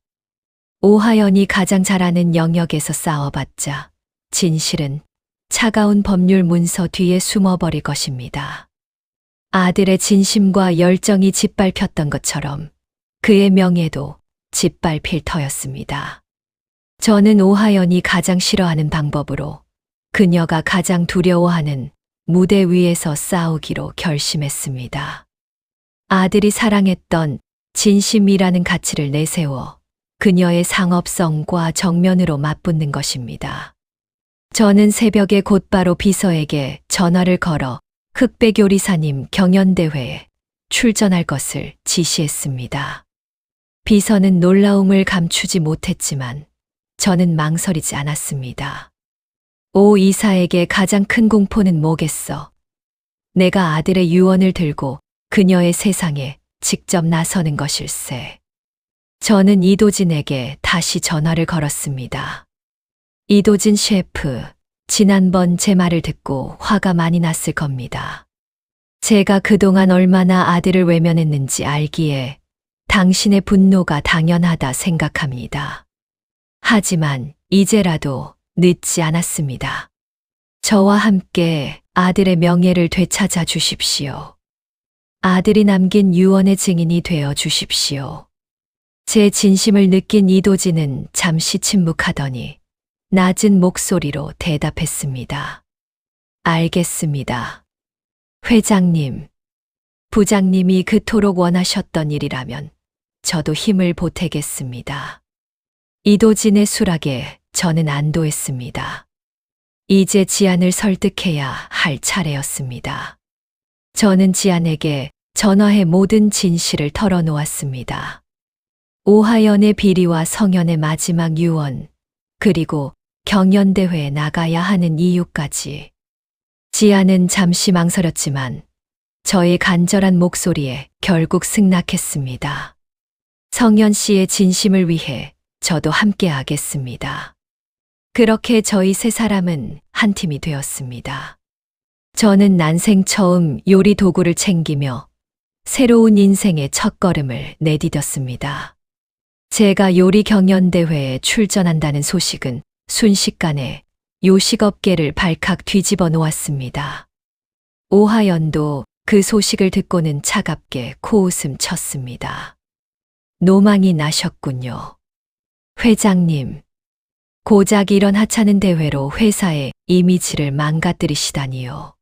오하연이 가장 잘하는 영역에서 싸워봤자 진실은 차가운 법률 문서 뒤에 숨어버릴 것입니다. 아들의 진심과 열정이 짓밟혔던 것처럼 그의 명예도 짓밟힐 터였습니다. 저는 오하연이 가장 싫어하는 방법으로 그녀가 가장 두려워하는 무대 위에서 싸우기로 결심했습니다. 아들이 사랑했던 진심이라는 가치를 내세워 그녀의 상업성과 정면으로 맞붙는 것입니다. 저는 새벽에 곧바로 비서에게 전화를 걸어 흑백요리사님 경연대회에 출전할 것을 지시했습니다. 비서는 놀라움을 감추지 못했지만 저는 망설이지 않았습니다. 오 이사에게 가장 큰 공포는 뭐겠어? 내가 아들의 유언을 들고 그녀의 세상에 직접 나서는 것일세. 저는 이도진에게 다시 전화를 걸었습니다. 이도진 셰프, 지난번 제 말을 듣고 화가 많이 났을 겁니다. 제가 그동안 얼마나 아들을 외면했는지 알기에 당신의 분노가 당연하다 생각합니다. 하지만 이제라도 늦지 않았습니다. 저와 함께 아들의 명예를 되찾아 주십시오. 아들이 남긴 유언의 증인이 되어 주십시오. 제 진심을 느낀 이도진은 잠시 침묵하더니 낮은 목소리로 대답했습니다. 알겠습니다. 회장님, 부장님이 그토록 원하셨던 일이라면 저도 힘을 보태겠습니다. 이도진의 수락에 저는 안도했습니다. 이제 지안을 설득해야 할 차례였습니다. 저는 지안에게 전화해 모든 진실을 털어놓았습니다. 오하연의 비리와 성현의 마지막 유언, 그리고 경연대회에 나가야 하는 이유까지. 지안은 잠시 망설였지만 저의 간절한 목소리에 결국 승낙했습니다. 성현 씨의 진심을 위해 저도 함께하겠습니다. 그렇게 저희 세 사람은 한 팀이 되었습니다. 저는 난생 처음 요리 도구를 챙기며 새로운 인생의 첫걸음을 내디뎠습니다. 제가 요리 경연대회에 출전한다는 소식은 순식간에 요식업계를 발칵 뒤집어 놓았습니다. 오하연도 그 소식을 듣고는 차갑게 코웃음 쳤습니다. 노망이 나셨군요. 회장님, 고작 이런 하찮은 대회로 회사의 이미지를 망가뜨리시다니요.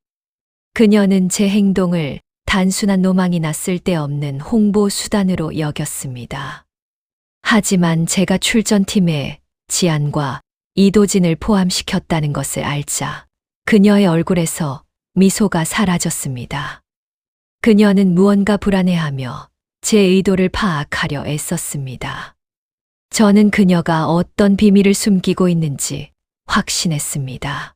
그녀는 제 행동을 단순한 노망이나 쓸데없는 홍보 수단으로 여겼습니다. 하지만 제가 출전팀에 지안과 이도진을 포함시켰다는 것을 알자 그녀의 얼굴에서 미소가 사라졌습니다. 그녀는 무언가 불안해하며 제 의도를 파악하려 애썼습니다. 저는 그녀가 어떤 비밀을 숨기고 있는지 확신했습니다.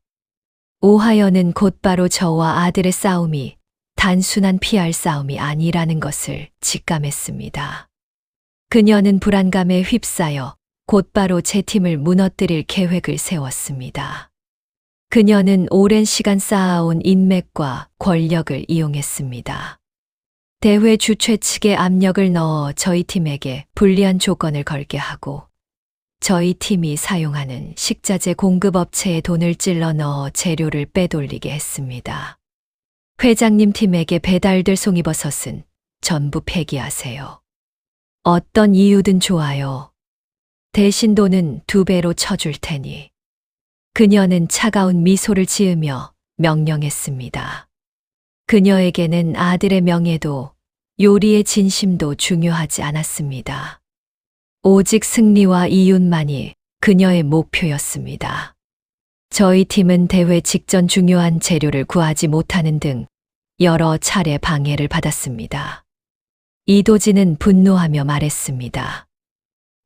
오하연은 곧바로 저와 아들의 싸움이 단순한 PR 싸움이 아니라는 것을 직감했습니다. 그녀는 불안감에 휩싸여 곧바로 제 팀을 무너뜨릴 계획을 세웠습니다. 그녀는 오랜 시간 쌓아온 인맥과 권력을 이용했습니다. 대회 주최 측에 압력을 넣어 저희 팀에게 불리한 조건을 걸게 하고 저희 팀이 사용하는 식자재 공급업체에 돈을 찔러 넣어 재료를 빼돌리게 했습니다. 회장님 팀에게 배달될 송이버섯은 전부 폐기하세요. 어떤 이유든 좋아요. 대신 돈은 2배로 쳐줄 테니. 그녀는 차가운 미소를 지으며 명령했습니다. 그녀에게는 아들의 명예도 요리의 진심도 중요하지 않았습니다. 오직 승리와 이윤만이 그녀의 목표였습니다. 저희 팀은 대회 직전 중요한 재료를 구하지 못하는 등 여러 차례 방해를 받았습니다. 이도진은 분노하며 말했습니다.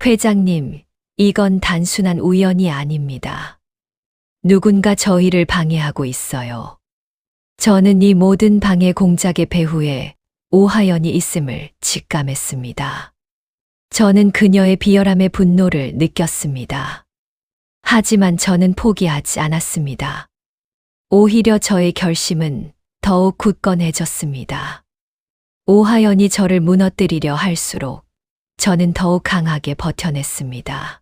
회장님, 이건 단순한 우연이 아닙니다. 누군가 저희를 방해하고 있어요. 저는 이 모든 방해 공작의 배후에 오하연이 있음을 직감했습니다. 저는 그녀의 비열함의 분노를 느꼈습니다. 하지만 저는 포기하지 않았습니다. 오히려 저의 결심은 더욱 굳건해졌습니다. 오하연이 저를 무너뜨리려 할수록 저는 더욱 강하게 버텨냈습니다.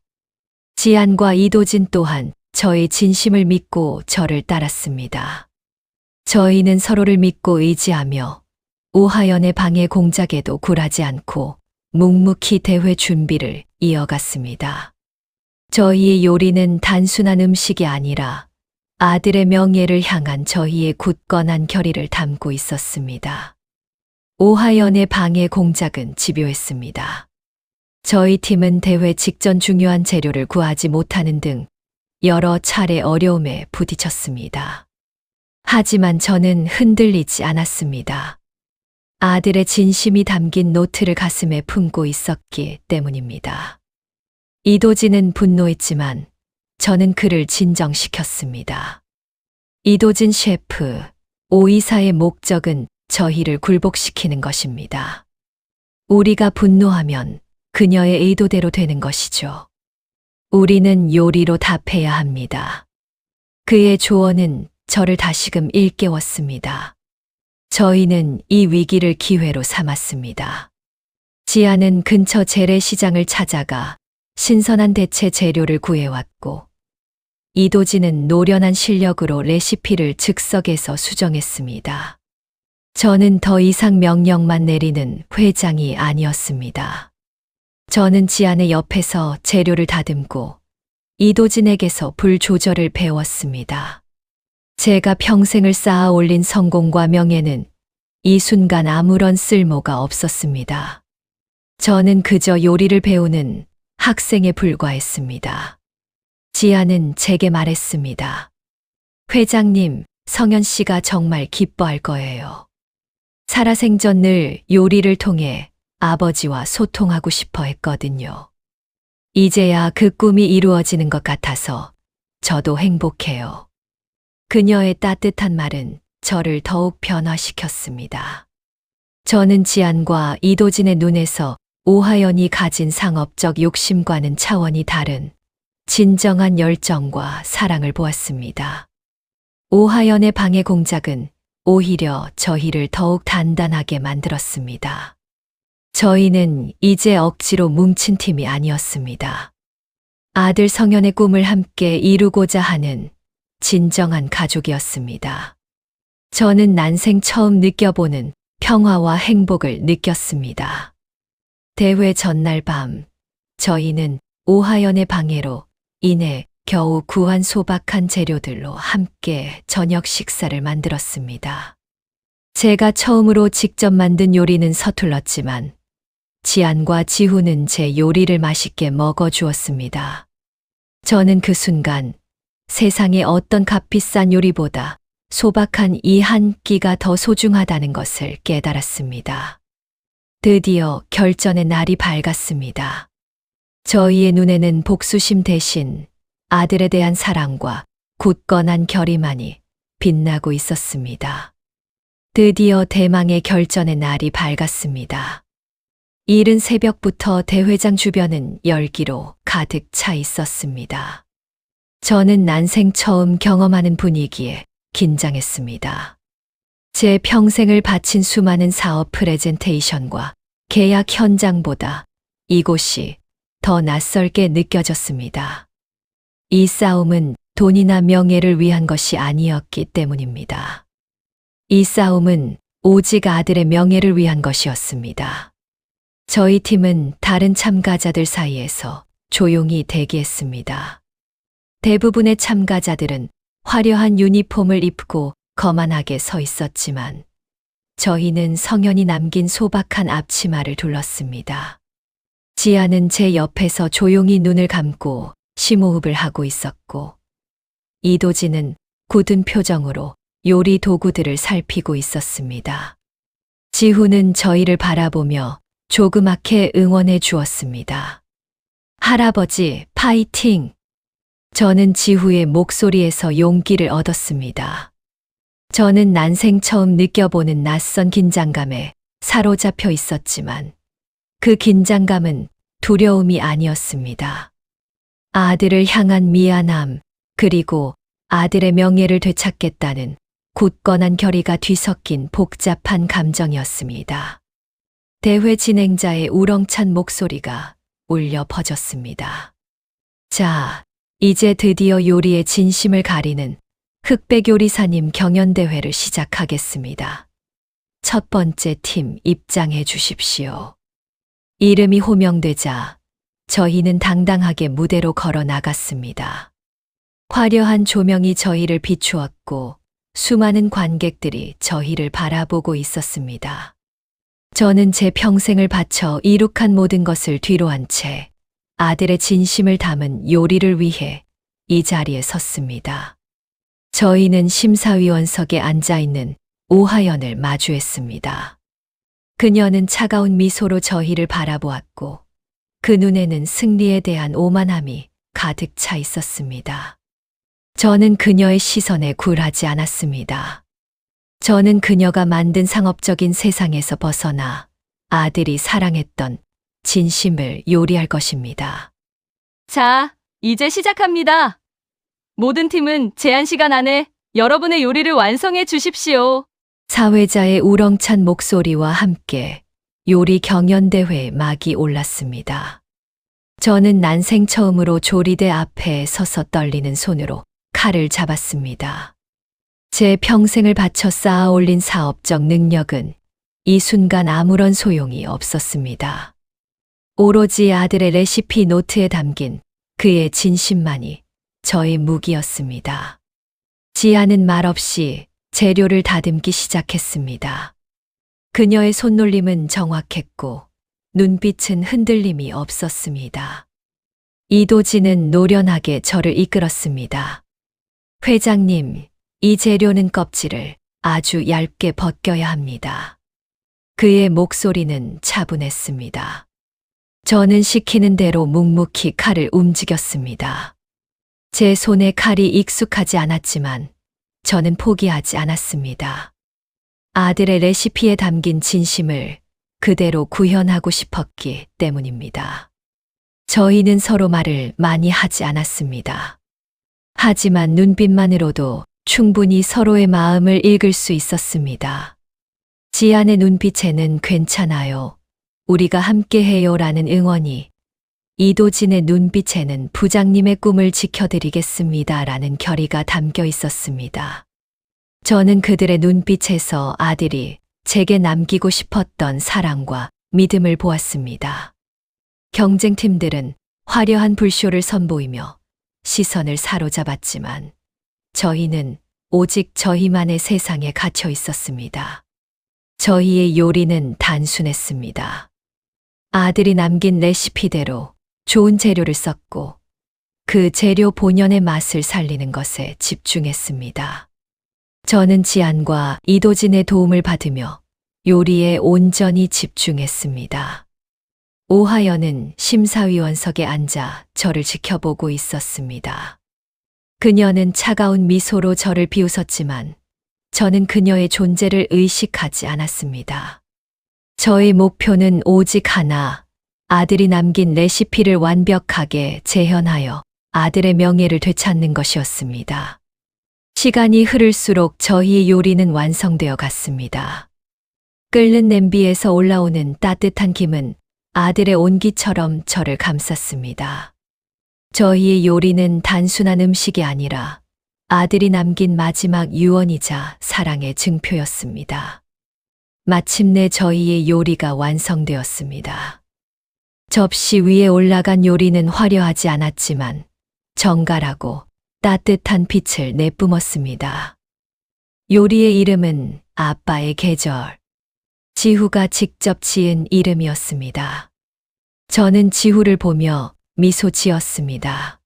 지안과 이도진 또한 저의 진심을 믿고 저를 따랐습니다. 저희는 서로를 믿고 의지하며 오하연의 방해 공작에도 굴하지 않고 묵묵히 대회 준비를 이어갔습니다. 저희의 요리는 단순한 음식이 아니라 아들의 명예를 향한 저희의 굳건한 결의를 담고 있었습니다. 오하연의 방해 공작은 집요했습니다. 저희 팀은 대회 직전 중요한 재료를 구하지 못하는 등 여러 차례 어려움에 부딪혔습니다. 하지만 저는 흔들리지 않았습니다. 아들의 진심이 담긴 노트를 가슴에 품고 있었기 때문입니다. 이도진은 분노했지만 저는 그를 진정시켰습니다. 이도진 셰프, 오이사의 목적은 저희를 굴복시키는 것입니다. 우리가 분노하면 그녀의 의도대로 되는 것이죠. 우리는 요리로 답해야 합니다. 그의 조언은 저를 다시금 일깨웠습니다. 저희는 이 위기를 기회로 삼았습니다. 지아는 근처 재래시장을 찾아가 신선한 대체 재료를 구해왔고 이도진은 노련한 실력으로 레시피를 즉석에서 수정했습니다. 저는 더 이상 명령만 내리는 회장이 아니었습니다. 저는 지안의 옆에서 재료를 다듬고 이도진에게서 불 조절을 배웠습니다. 제가 평생을 쌓아 올린 성공과 명예는 이 순간 아무런 쓸모가 없었습니다. 저는 그저 요리를 배우는 학생에 불과했습니다. 지아는 제게 말했습니다. 회장님, 성현 씨가 정말 기뻐할 거예요. 살아생전 늘 요리를 통해 아버지와 소통하고 싶어 했거든요. 이제야 그 꿈이 이루어지는 것 같아서 저도 행복해요. 그녀의 따뜻한 말은 저를 더욱 변화시켰습니다. 저는 지안과 이도진의 눈에서 오하연이 가진 상업적 욕심과는 차원이 다른 진정한 열정과 사랑을 보았습니다. 오하연의 방해 공작은 오히려 저희를 더욱 단단하게 만들었습니다. 저희는 이제 억지로 뭉친 팀이 아니었습니다. 아들 성현의 꿈을 함께 이루고자 하는 진정한 가족이었습니다. 저는 난생 처음 느껴보는 평화와 행복을 느꼈습니다. 대회 전날 밤, 저희는 오하연의 방해로 인해 겨우 구한 소박한 재료들로 함께 저녁 식사를 만들었습니다. 제가 처음으로 직접 만든 요리는 서툴렀지만 지안과 지훈은 제 요리를 맛있게 먹어주었습니다. 저는 그 순간 세상의 어떤 값비싼 요리보다 소박한 이 한 끼가 더 소중하다는 것을 깨달았습니다. 드디어 결전의 날이 밝았습니다. 저희의 눈에는 복수심 대신 아들에 대한 사랑과 굳건한 결의만이 빛나고 있었습니다. 드디어 대망의 결전의 날이 밝았습니다. 이른 새벽부터 대회장 주변은 열기로 가득 차 있었습니다. 저는 난생 처음 경험하는 분위기에 긴장했습니다. 제 평생을 바친 수많은 사업 프레젠테이션과 계약 현장보다 이곳이 더 낯설게 느껴졌습니다. 이 싸움은 돈이나 명예를 위한 것이 아니었기 때문입니다. 이 싸움은 오직 아들의 명예를 위한 것이었습니다. 저희 팀은 다른 참가자들 사이에서 조용히 대기했습니다. 대부분의 참가자들은 화려한 유니폼을 입고 거만하게 서 있었지만 저희는 성현이 남긴 소박한 앞치마를 둘렀습니다. 지아는 제 옆에서 조용히 눈을 감고 심호흡을 하고 있었고 이도진은 굳은 표정으로 요리 도구들을 살피고 있었습니다. 지훈은 저희를 바라보며 조그맣게 응원해 주었습니다. 할아버지, 파이팅! 저는 지후의 목소리에서 용기를 얻었습니다. 저는 난생 처음 느껴보는 낯선 긴장감에 사로잡혀 있었지만 그 긴장감은 두려움이 아니었습니다. 아들을 향한 미안함, 그리고 아들의 명예를 되찾겠다는 굳건한 결의가 뒤섞인 복잡한 감정이었습니다. 대회 진행자의 우렁찬 목소리가 울려 퍼졌습니다. 자, 이제 드디어 요리의 진심을 가리는 흑백 요리사님 경연대회를 시작하겠습니다. 첫 번째 팀 입장해 주십시오. 이름이 호명되자 저희는 당당하게 무대로 걸어 나갔습니다. 화려한 조명이 저희를 비추었고 수많은 관객들이 저희를 바라보고 있었습니다. 저는 제 평생을 바쳐 이룩한 모든 것을 뒤로한 채 아들의 진심을 담은 요리를 위해 이 자리에 섰습니다. 저희는 심사위원석에 앉아있는 오하연을 마주했습니다. 그녀는 차가운 미소로 저희를 바라보았고 그 눈에는 승리에 대한 오만함이 가득 차 있었습니다. 저는 그녀의 시선에 굴하지 않았습니다. 저는 그녀가 만든 상업적인 세상에서 벗어나 아들이 사랑했던 진심을 요리할 것입니다. 자, 이제 시작합니다. 모든 팀은 제한 시간 안에 여러분의 요리를 완성해 주십시오. 사회자의 우렁찬 목소리와 함께 요리 경연대회의 막이 올랐습니다. 저는 난생 처음으로 조리대 앞에 서서 떨리는 손으로 칼을 잡았습니다. 제 평생을 바쳐 쌓아 올린 사업적 능력은 이 순간 아무런 소용이 없었습니다. 오로지 아들의 레시피 노트에 담긴 그의 진심만이 저의 무기였습니다. 지아는 말없이 재료를 다듬기 시작했습니다. 그녀의 손놀림은 정확했고 눈빛은 흔들림이 없었습니다. 이도진은 노련하게 저를 이끌었습니다. 회장님, 이 재료는 껍질을 아주 얇게 벗겨야 합니다. 그의 목소리는 차분했습니다. 저는 시키는 대로 묵묵히 칼을 움직였습니다. 제 손에 칼이 익숙하지 않았지만 저는 포기하지 않았습니다. 아들의 레시피에 담긴 진심을 그대로 구현하고 싶었기 때문입니다. 저희는 서로 말을 많이 하지 않았습니다. 하지만 눈빛만으로도 충분히 서로의 마음을 읽을 수 있었습니다. 지안의 눈빛에는 괜찮아요. 우리가 함께해요 라는 응원이, 이도진의 눈빛에는 부장님의 꿈을 지켜드리겠습니다 라는 결의가 담겨 있었습니다. 저는 그들의 눈빛에서 아들이 제게 남기고 싶었던 사랑과 믿음을 보았습니다. 경쟁팀들은 화려한 불쇼를 선보이며 시선을 사로잡았지만 저희는 오직 저희만의 세상에 갇혀 있었습니다. 저희의 요리는 단순했습니다. 아들이 남긴 레시피대로 좋은 재료를 썼고 그 재료 본연의 맛을 살리는 것에 집중했습니다. 저는 지안과 이도진의 도움을 받으며 요리에 온전히 집중했습니다. 오하연은 심사위원석에 앉아 저를 지켜보고 있었습니다. 그녀는 차가운 미소로 저를 비웃었지만 저는 그녀의 존재를 의식하지 않았습니다. 저의 목표는 오직 하나, 아들이 남긴 레시피를 완벽하게 재현하여 아들의 명예를 되찾는 것이었습니다. 시간이 흐를수록 저희의 요리는 완성되어 갔습니다. 끓는 냄비에서 올라오는 따뜻한 김은 아들의 온기처럼 저를 감쌌습니다. 저희의 요리는 단순한 음식이 아니라 아들이 남긴 마지막 유언이자 사랑의 증표였습니다. 마침내 저희의 요리가 완성되었습니다. 접시 위에 올라간 요리는 화려하지 않았지만 정갈하고 따뜻한 빛을 내뿜었습니다. 요리의 이름은 아빠의 계절. 지후가 직접 지은 이름이었습니다. 저는 지후를 보며 미소 지었습니다.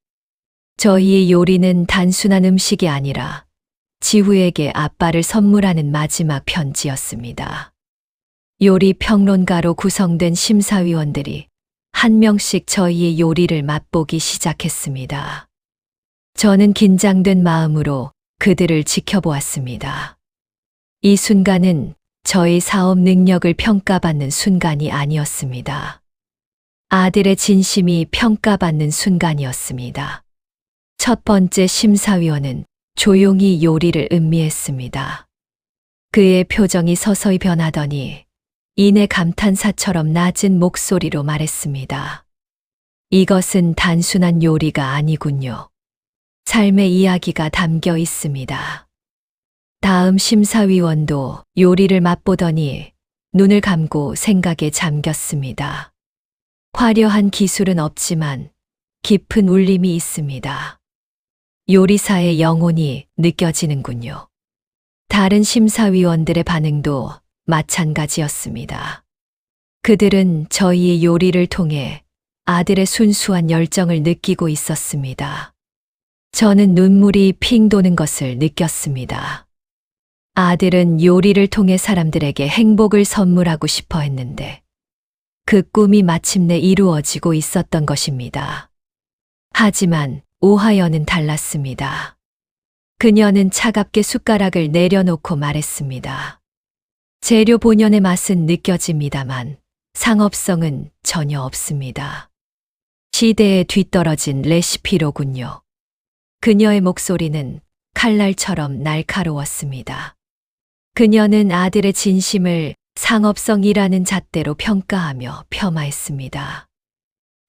저희의 요리는 단순한 음식이 아니라 지후에게 아빠를 선물하는 마지막 편지였습니다. 요리 평론가로 구성된 심사위원들이 한 명씩 저희의 요리를 맛보기 시작했습니다. 저는 긴장된 마음으로 그들을 지켜보았습니다. 이 순간은 저의 사업 능력을 평가받는 순간이 아니었습니다. 아들의 진심이 평가받는 순간이었습니다. 첫 번째 심사위원은 조용히 요리를 음미했습니다. 그의 표정이 서서히 변하더니 이내 감탄사처럼 낮은 목소리로 말했습니다. 이것은 단순한 요리가 아니군요. 삶의 이야기가 담겨 있습니다. 다음 심사위원도 요리를 맛보더니 눈을 감고 생각에 잠겼습니다. 화려한 기술은 없지만 깊은 울림이 있습니다. 요리사의 영혼이 느껴지는군요. 다른 심사위원들의 반응도 마찬가지였습니다. 그들은 저희의 요리를 통해 아들의 순수한 열정을 느끼고 있었습니다. 저는 눈물이 핑 도는 것을 느꼈습니다. 아들은 요리를 통해 사람들에게 행복을 선물하고 싶어 했는데 그 꿈이 마침내 이루어지고 있었던 것입니다. 하지만 오하연은 달랐습니다. 그녀는 차갑게 숟가락을 내려놓고 말했습니다. 재료 본연의 맛은 느껴집니다만 상업성은 전혀 없습니다. 시대에 뒤떨어진 레시피로군요. 그녀의 목소리는 칼날처럼 날카로웠습니다. 그녀는 아들의 진심을 상업성이라는 잣대로 평가하며 폄하했습니다.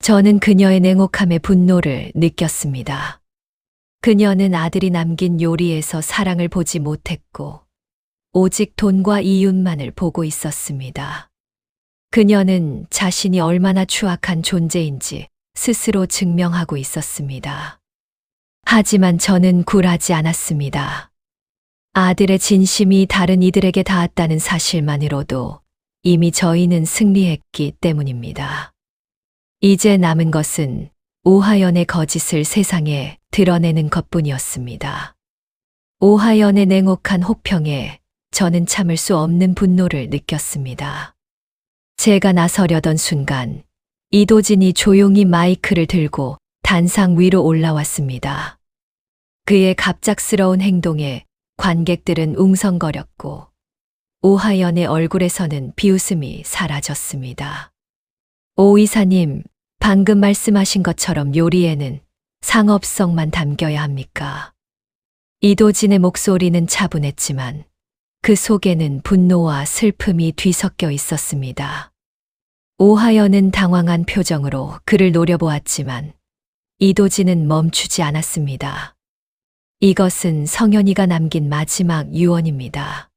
저는 그녀의 냉혹함에 분노를 느꼈습니다. 그녀는 아들이 남긴 요리에서 사랑을 보지 못했고, 오직 돈과 이윤만을 보고 있었습니다. 그녀는 자신이 얼마나 추악한 존재인지 스스로 증명하고 있었습니다. 하지만 저는 굴하지 않았습니다. 아들의 진심이 다른 이들에게 닿았다는 사실만으로도 이미 저희는 승리했기 때문입니다. 이제 남은 것은 오하연의 거짓을 세상에 드러내는 것뿐이었습니다. 오하연의 냉혹한 혹평에 저는 참을 수 없는 분노를 느꼈습니다. 제가 나서려던 순간 이도진이 조용히 마이크를 들고 단상 위로 올라왔습니다. 그의 갑작스러운 행동에 관객들은 웅성거렸고 오하연의 얼굴에서는 비웃음이 사라졌습니다. 오 이사님, 방금 말씀하신 것처럼 요리에는 상업성만 담겨야 합니까? 이도진의 목소리는 차분했지만 그 속에는 분노와 슬픔이 뒤섞여 있었습니다. 오하연은 당황한 표정으로 그를 노려보았지만 이도진은 멈추지 않았습니다. 이것은 성현이가 남긴 마지막 유언입니다.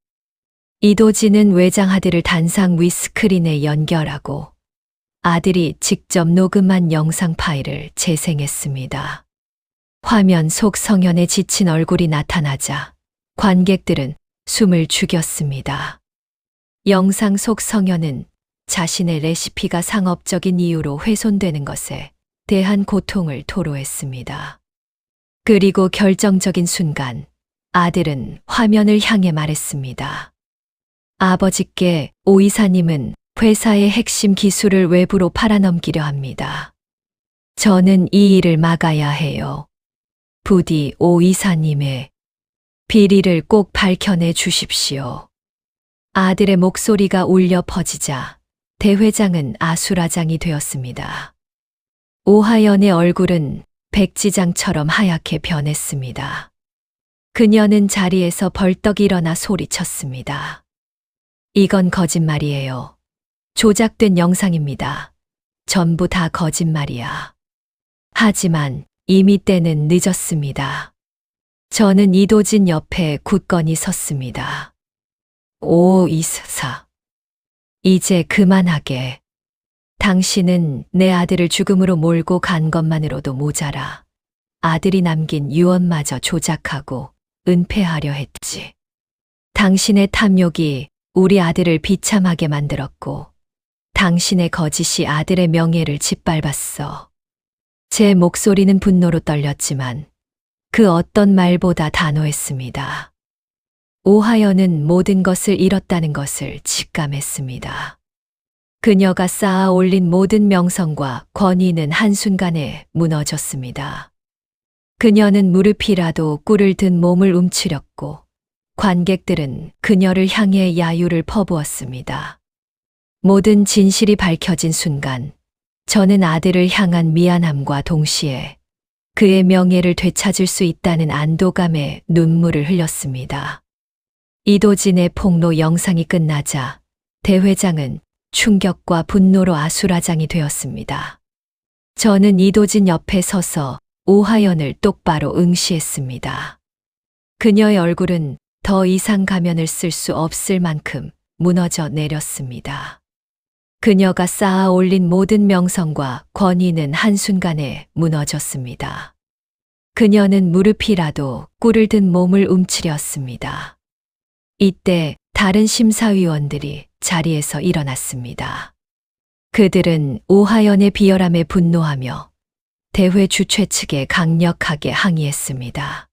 이도진은 외장 아들을 단상 위 스크린에 연결하고 아들이 직접 녹음한 영상 파일을 재생했습니다. 화면 속 성현의 지친 얼굴이 나타나자 관객들은 숨을 죽였습니다. 영상 속 성현은 자신의 레시피가 상업적인 이유로 훼손되는 것에 대한 고통을 토로했습니다. 그리고 결정적인 순간 아들은 화면을 향해 말했습니다. 아버지께 오 이사님은 회사의 핵심 기술을 외부로 팔아넘기려 합니다. 저는 이 일을 막아야 해요. 부디 오 이사님의 비리를 꼭 밝혀내 주십시오. 아들의 목소리가 울려 퍼지자 대회장은 아수라장이 되었습니다. 오하연의 얼굴은 백지장처럼 하얗게 변했습니다. 그녀는 자리에서 벌떡 일어나 소리쳤습니다. 이건 거짓말이에요. 조작된 영상입니다. 전부 다 거짓말이야. 하지만 이미 때는 늦었습니다. 저는 이도진 옆에 굳건히 섰습니다. 오 이사, 이제 그만하게. 당신은 내 아들을 죽음으로 몰고 간 것만으로도 모자라 아들이 남긴 유언마저 조작하고 은폐하려 했지. 당신의 탐욕이 우리 아들을 비참하게 만들었고 당신의 거짓이 아들의 명예를 짓밟았어. 제 목소리는 분노로 떨렸지만 그 어떤 말보다 단호했습니다. 오하연은 모든 것을 잃었다는 것을 직감했습니다. 그녀가 쌓아 올린 모든 명성과 권위는 한순간에 무너졌습니다. 그녀는 무릎이라도 꿀을 든 몸을 움츠렸고 관객들은 그녀를 향해 야유를 퍼부었습니다. 모든 진실이 밝혀진 순간 저는 아들을 향한 미안함과 동시에 그의 명예를 되찾을 수 있다는 안도감에 눈물을 흘렸습니다. 이도진의 폭로 영상이 끝나자 대회장은 충격과 분노로 아수라장이 되었습니다. 저는 이도진 옆에 서서 오하연을 똑바로 응시했습니다. 그녀의 얼굴은 더 이상 가면을 쓸 수 없을 만큼 무너져 내렸습니다. 그녀가 쌓아 올린 모든 명성과 권위는 한순간에 무너졌습니다. 그녀는 무릎이라도 꿀을 든 몸을 움츠렸습니다. 이때 다른 심사위원들이 자리에서 일어났습니다. 그들은 오하연의 비열함에 분노하며 대회 주최 측에 강력하게 항의했습니다.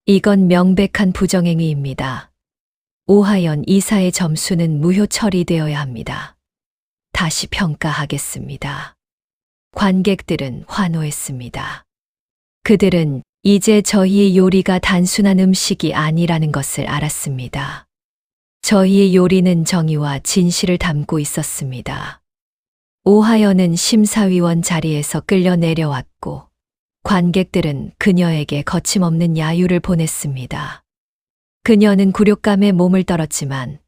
이건 명백한 부정행위입니다. 오하연 이사의 점수는 무효 처리되어야 합니다. 다시 평가하겠습니다. 관객들은 환호했습니다. 그들은 이제 저희의 요리가 단순한 음식이 아니라는 것을 알았습니다. 저희의 요리는 정의와 진실을 담고 있었습니다. 오하연은 심사위원 자리에서 끌려 내려왔고 관객들은 그녀에게 거침없는 야유를 보냈습니다. 그녀는 굴욕감에 몸을 떨었지만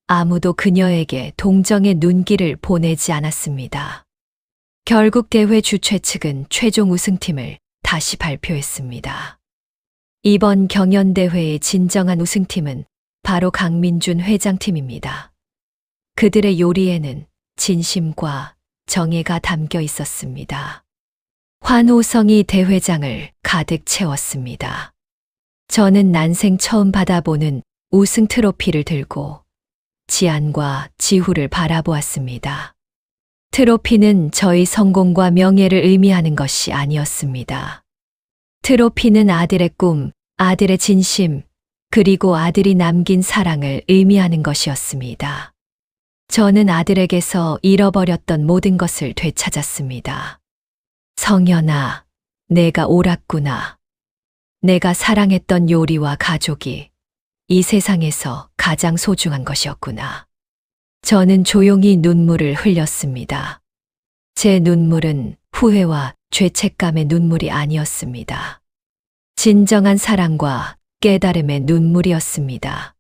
아무도 그녀에게 동정의 눈길을 보내지 않았습니다. 결국 대회 주최 측은 최종 우승팀을 다시 발표했습니다. 이번 경연대회의 진정한 우승팀은 바로 강민준 회장팀입니다. 그들의 요리에는 진심과 정의가 담겨 있었습니다. 환호성이 대회장을 가득 채웠습니다. 저는 난생 처음 받아보는 우승 트로피를 들고 지안과 지후를 바라보았습니다. 트로피는 저희 성공과 명예를 의미하는 것이 아니었습니다. 트로피는 아들의 꿈, 아들의 진심, 그리고 아들이 남긴 사랑을 의미하는 것이었습니다. 저는 아들에게서 잃어버렸던 모든 것을 되찾았습니다. 성현아, 내가 옳았구나. 내가 사랑했던 요리와 가족이 이 세상에서 가장 소중한 것이었구나. 저는 조용히 눈물을 흘렸습니다. 제 눈물은 후회와 죄책감의 눈물이 아니었습니다. 진정한 사랑과 깨달음의 눈물이었습니다.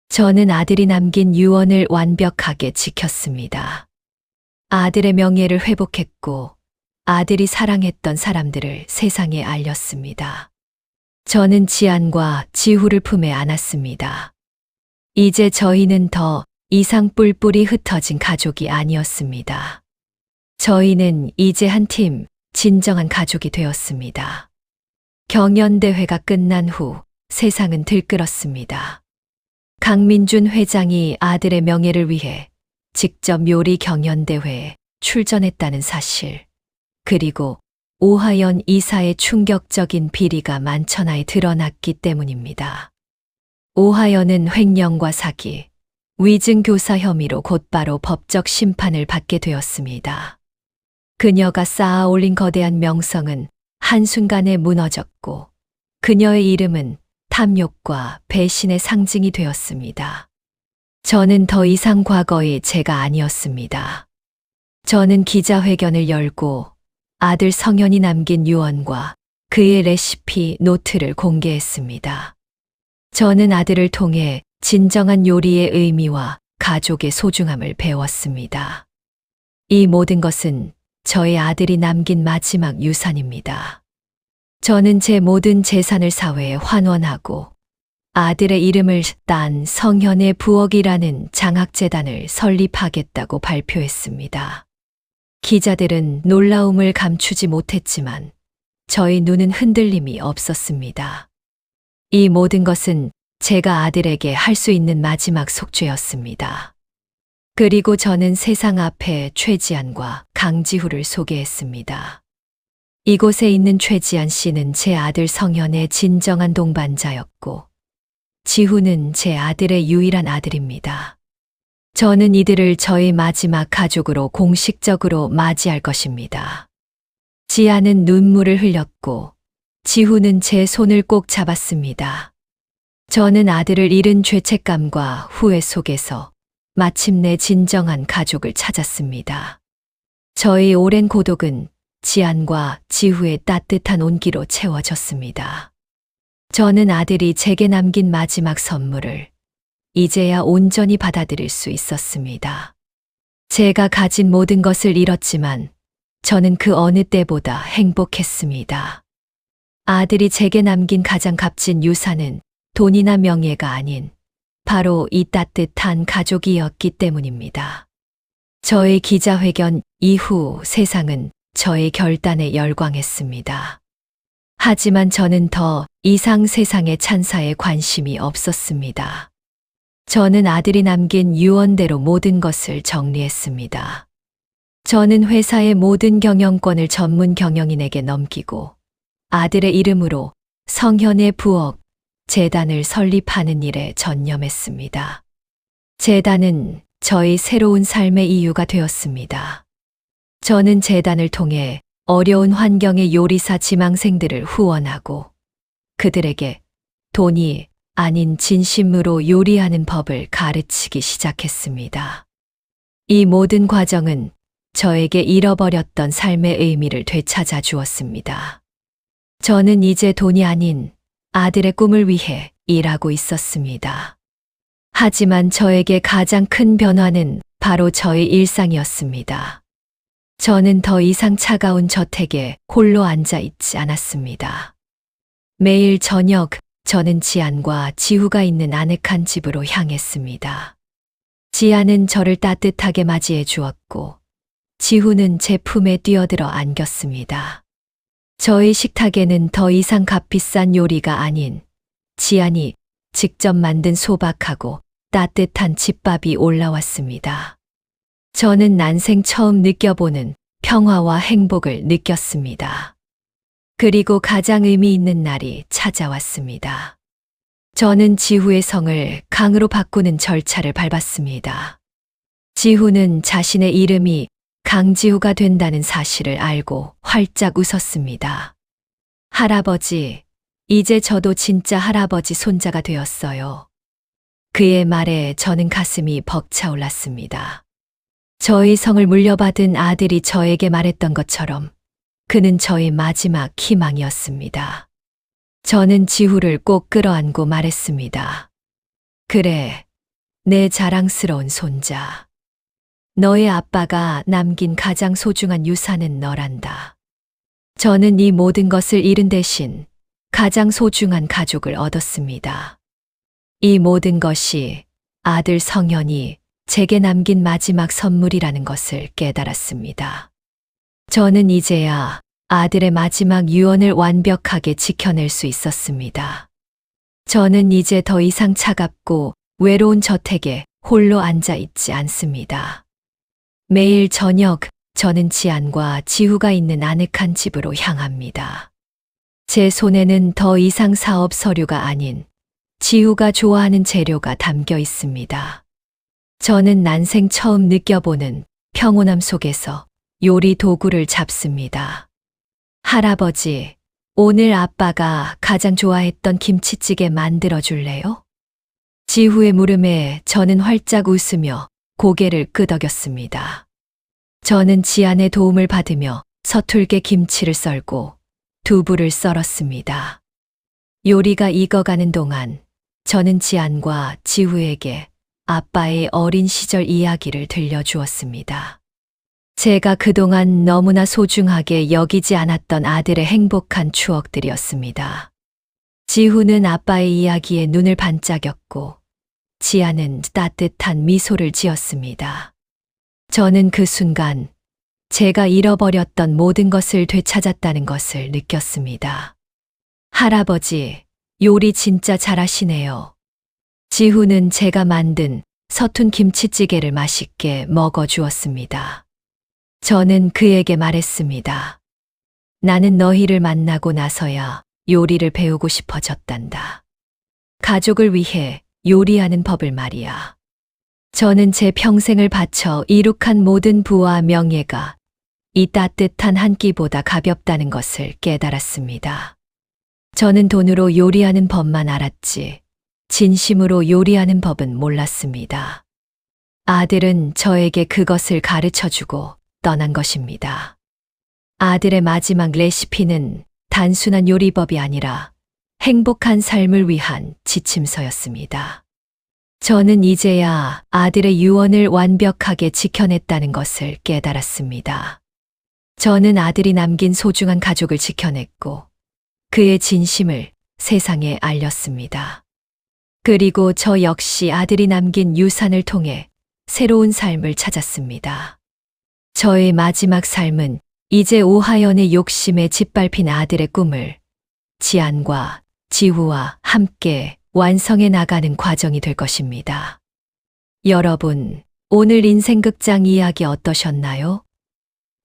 저는 아들이 남긴 유언을 완벽하게 지켰습니다. 아들의 명예를 회복했고 아들이 사랑했던 사람들을 세상에 알렸습니다. 저는 지안과 지후를 품에 안았습니다. 이제 저희는 더 이상 뿔뿔이 흩어진 가족이 아니었습니다. 저희는 이제 한 팀, 진정한 가족이 되었습니다. 경연대회가 끝난 후 세상은 들끓었습니다. 강민준 회장이 아들의 명예를 위해 직접 요리 경연대회에 출전했다는 사실, 그리고 오하연 이사의 충격적인 비리가 만천하에 드러났기 때문입니다. 오하연은 횡령과 사기, 위증교사 혐의로 곧바로 법적 심판을 받게 되었습니다. 그녀가 쌓아 올린 거대한 명성은 한순간에 무너졌고 그녀의 이름은 탐욕과 배신의 상징이 되었습니다. 저는 더 이상 과거의 제가 아니었습니다. 저는 기자회견을 열고 아들 성현이 남긴 유언과 그의 레시피 노트를 공개했습니다. 저는 아들을 통해 진정한 요리의 의미와 가족의 소중함을 배웠습니다. 이 모든 것은 저의 아들이 남긴 마지막 유산입니다. 저는 제 모든 재산을 사회에 환원하고 아들의 이름을 딴 성현의 부엌이라는 장학재단을 설립하겠다고 발표했습니다. 기자들은 놀라움을 감추지 못했지만 저희 눈은 흔들림이 없었습니다. 이 모든 것은 제가 아들에게 할 수 있는 마지막 속죄였습니다. 그리고 저는 세상 앞에 최지안과 강지후를 소개했습니다. 이곳에 있는 최지안 씨는 제 아들 성현의 진정한 동반자였고 지후는 제 아들의 유일한 아들입니다. 저는 이들을 저의 마지막 가족으로 공식적으로 맞이할 것입니다. 지안은 눈물을 흘렸고 지후는 제 손을 꼭 잡았습니다. 저는 아들을 잃은 죄책감과 후회 속에서 마침내 진정한 가족을 찾았습니다. 저의 오랜 고독은 지안과 지후의 따뜻한 온기로 채워졌습니다. 저는 아들이 제게 남긴 마지막 선물을 이제야 온전히 받아들일 수 있었습니다. 제가 가진 모든 것을 잃었지만 저는 그 어느 때보다 행복했습니다. 아들이 제게 남긴 가장 값진 유산은 돈이나 명예가 아닌 바로 이 따뜻한 가족이었기 때문입니다. 저의 기자회견 이후 세상은 저의 결단에 열광했습니다. 하지만 저는 더 이상 세상의 찬사에 관심이 없었습니다. 저는 아들이 남긴 유언대로 모든 것을 정리했습니다. 저는 회사의 모든 경영권을 전문 경영인에게 넘기고 아들의 이름으로 성현의 부엌, 재단을 설립하는 일에 전념했습니다. 재단은 저의 새로운 삶의 이유가 되었습니다. 저는 재단을 통해 어려운 환경의 요리사 지망생들을 후원하고 그들에게 돈이 아닌 진심으로 요리하는 법을 가르치기 시작했습니다. 이 모든 과정은 저에게 잃어버렸던 삶의 의미를 되찾아 주었습니다. 저는 이제 돈이 아닌 아들의 꿈을 위해 일하고 있었습니다. 하지만 저에게 가장 큰 변화는 바로 저의 일상이었습니다. 저는 더 이상 차가운 저택에 홀로 앉아 있지 않았습니다. 매일 저녁 저는 지안과 지후가 있는 아늑한 집으로 향했습니다. 지안은 저를 따뜻하게 맞이해 주었고 지후는 제 품에 뛰어들어 안겼습니다. 저희 식탁에는 더 이상 값비싼 요리가 아닌 지안이 직접 만든 소박하고 따뜻한 집밥이 올라왔습니다. 저는 난생 처음 느껴보는 평화와 행복을 느꼈습니다. 그리고 가장 의미 있는 날이 찾아왔습니다. 저는 지후의 성을 강으로 바꾸는 절차를 밟았습니다. 지후는 자신의 이름이 강지후가 된다는 사실을 알고 활짝 웃었습니다. 할아버지, 이제 저도 진짜 할아버지 손자가 되었어요. 그의 말에 저는 가슴이 벅차올랐습니다. 저의 성을 물려받은 아들이 저에게 말했던 것처럼 그는 저의 마지막 희망이었습니다. 저는 지후를 꼭 끌어안고 말했습니다. 그래, 내 자랑스러운 손자. 너의 아빠가 남긴 가장 소중한 유산은 너란다. 저는 이 모든 것을 잃은 대신 가장 소중한 가족을 얻었습니다. 이 모든 것이 아들 성현이 제게 남긴 마지막 선물이라는 것을 깨달았습니다. 저는 이제야 아들의 마지막 유언을 완벽하게 지켜낼 수 있었습니다. 저는 이제 더 이상 차갑고 외로운 저택에 홀로 앉아 있지 않습니다. 매일 저녁 저는 지안과 지후가 있는 아늑한 집으로 향합니다. 제 손에는 더 이상 사업 서류가 아닌 지후가 좋아하는 재료가 담겨 있습니다. 저는 난생 처음 느껴보는 평온함 속에서 요리 도구를 잡습니다. 할아버지, 오늘 아빠가 가장 좋아했던 김치찌개 만들어 줄래요? 지후의 물음에 저는 활짝 웃으며 고개를 끄덕였습니다. 저는 지안의 도움을 받으며 서툴게 김치를 썰고 두부를 썰었습니다. 요리가 익어가는 동안 저는 지안과 지후에게 아빠의 어린 시절 이야기를 들려주었습니다. 제가 그동안 너무나 소중하게 여기지 않았던 아들의 행복한 추억들이었습니다. 지후는 아빠의 이야기에 눈을 반짝였고 지안은 따뜻한 미소를 지었습니다. 저는 그 순간 제가 잃어버렸던 모든 것을 되찾았다는 것을 느꼈습니다. 할아버지, 요리 진짜 잘하시네요. 지후는 제가 만든 서툰 김치찌개를 맛있게 먹어주었습니다. 저는 그에게 말했습니다. 나는 너희를 만나고 나서야 요리를 배우고 싶어졌단다. 가족을 위해 요리하는 법을 말이야. 저는 제 평생을 바쳐 이룩한 모든 부와 명예가 이 따뜻한 한 끼보다 가볍다는 것을 깨달았습니다. 저는 돈으로 요리하는 법만 알았지 진심으로 요리하는 법은 몰랐습니다. 아들은 저에게 그것을 가르쳐주고 떠난 것입니다. 아들의 마지막 레시피는 단순한 요리법이 아니라 행복한 삶을 위한 지침서였습니다. 저는 이제야 아들의 유언을 완벽하게 지켜냈다는 것을 깨달았습니다. 저는 아들이 남긴 소중한 가족을 지켜냈고 그의 진심을 세상에 알렸습니다. 그리고 저 역시 아들이 남긴 유산을 통해 새로운 삶을 찾았습니다. 저의 마지막 삶은 이제 오하연의 욕심에 짓밟힌 아들의 꿈을 지안과 지후와 함께 완성해 나가는 과정이 될 것입니다. 여러분, 오늘 인생극장 이야기 어떠셨나요?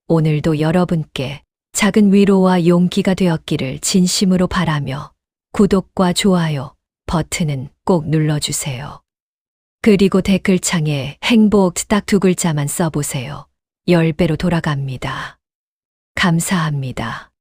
오늘도 여러분께 작은 위로와 용기가 되었기를 진심으로 바라며 구독과 좋아요 버튼은 꼭 눌러주세요. 그리고 댓글창에 행복 딱 두 글자만 써보세요. 10배로 돌아갑니다. 감사합니다.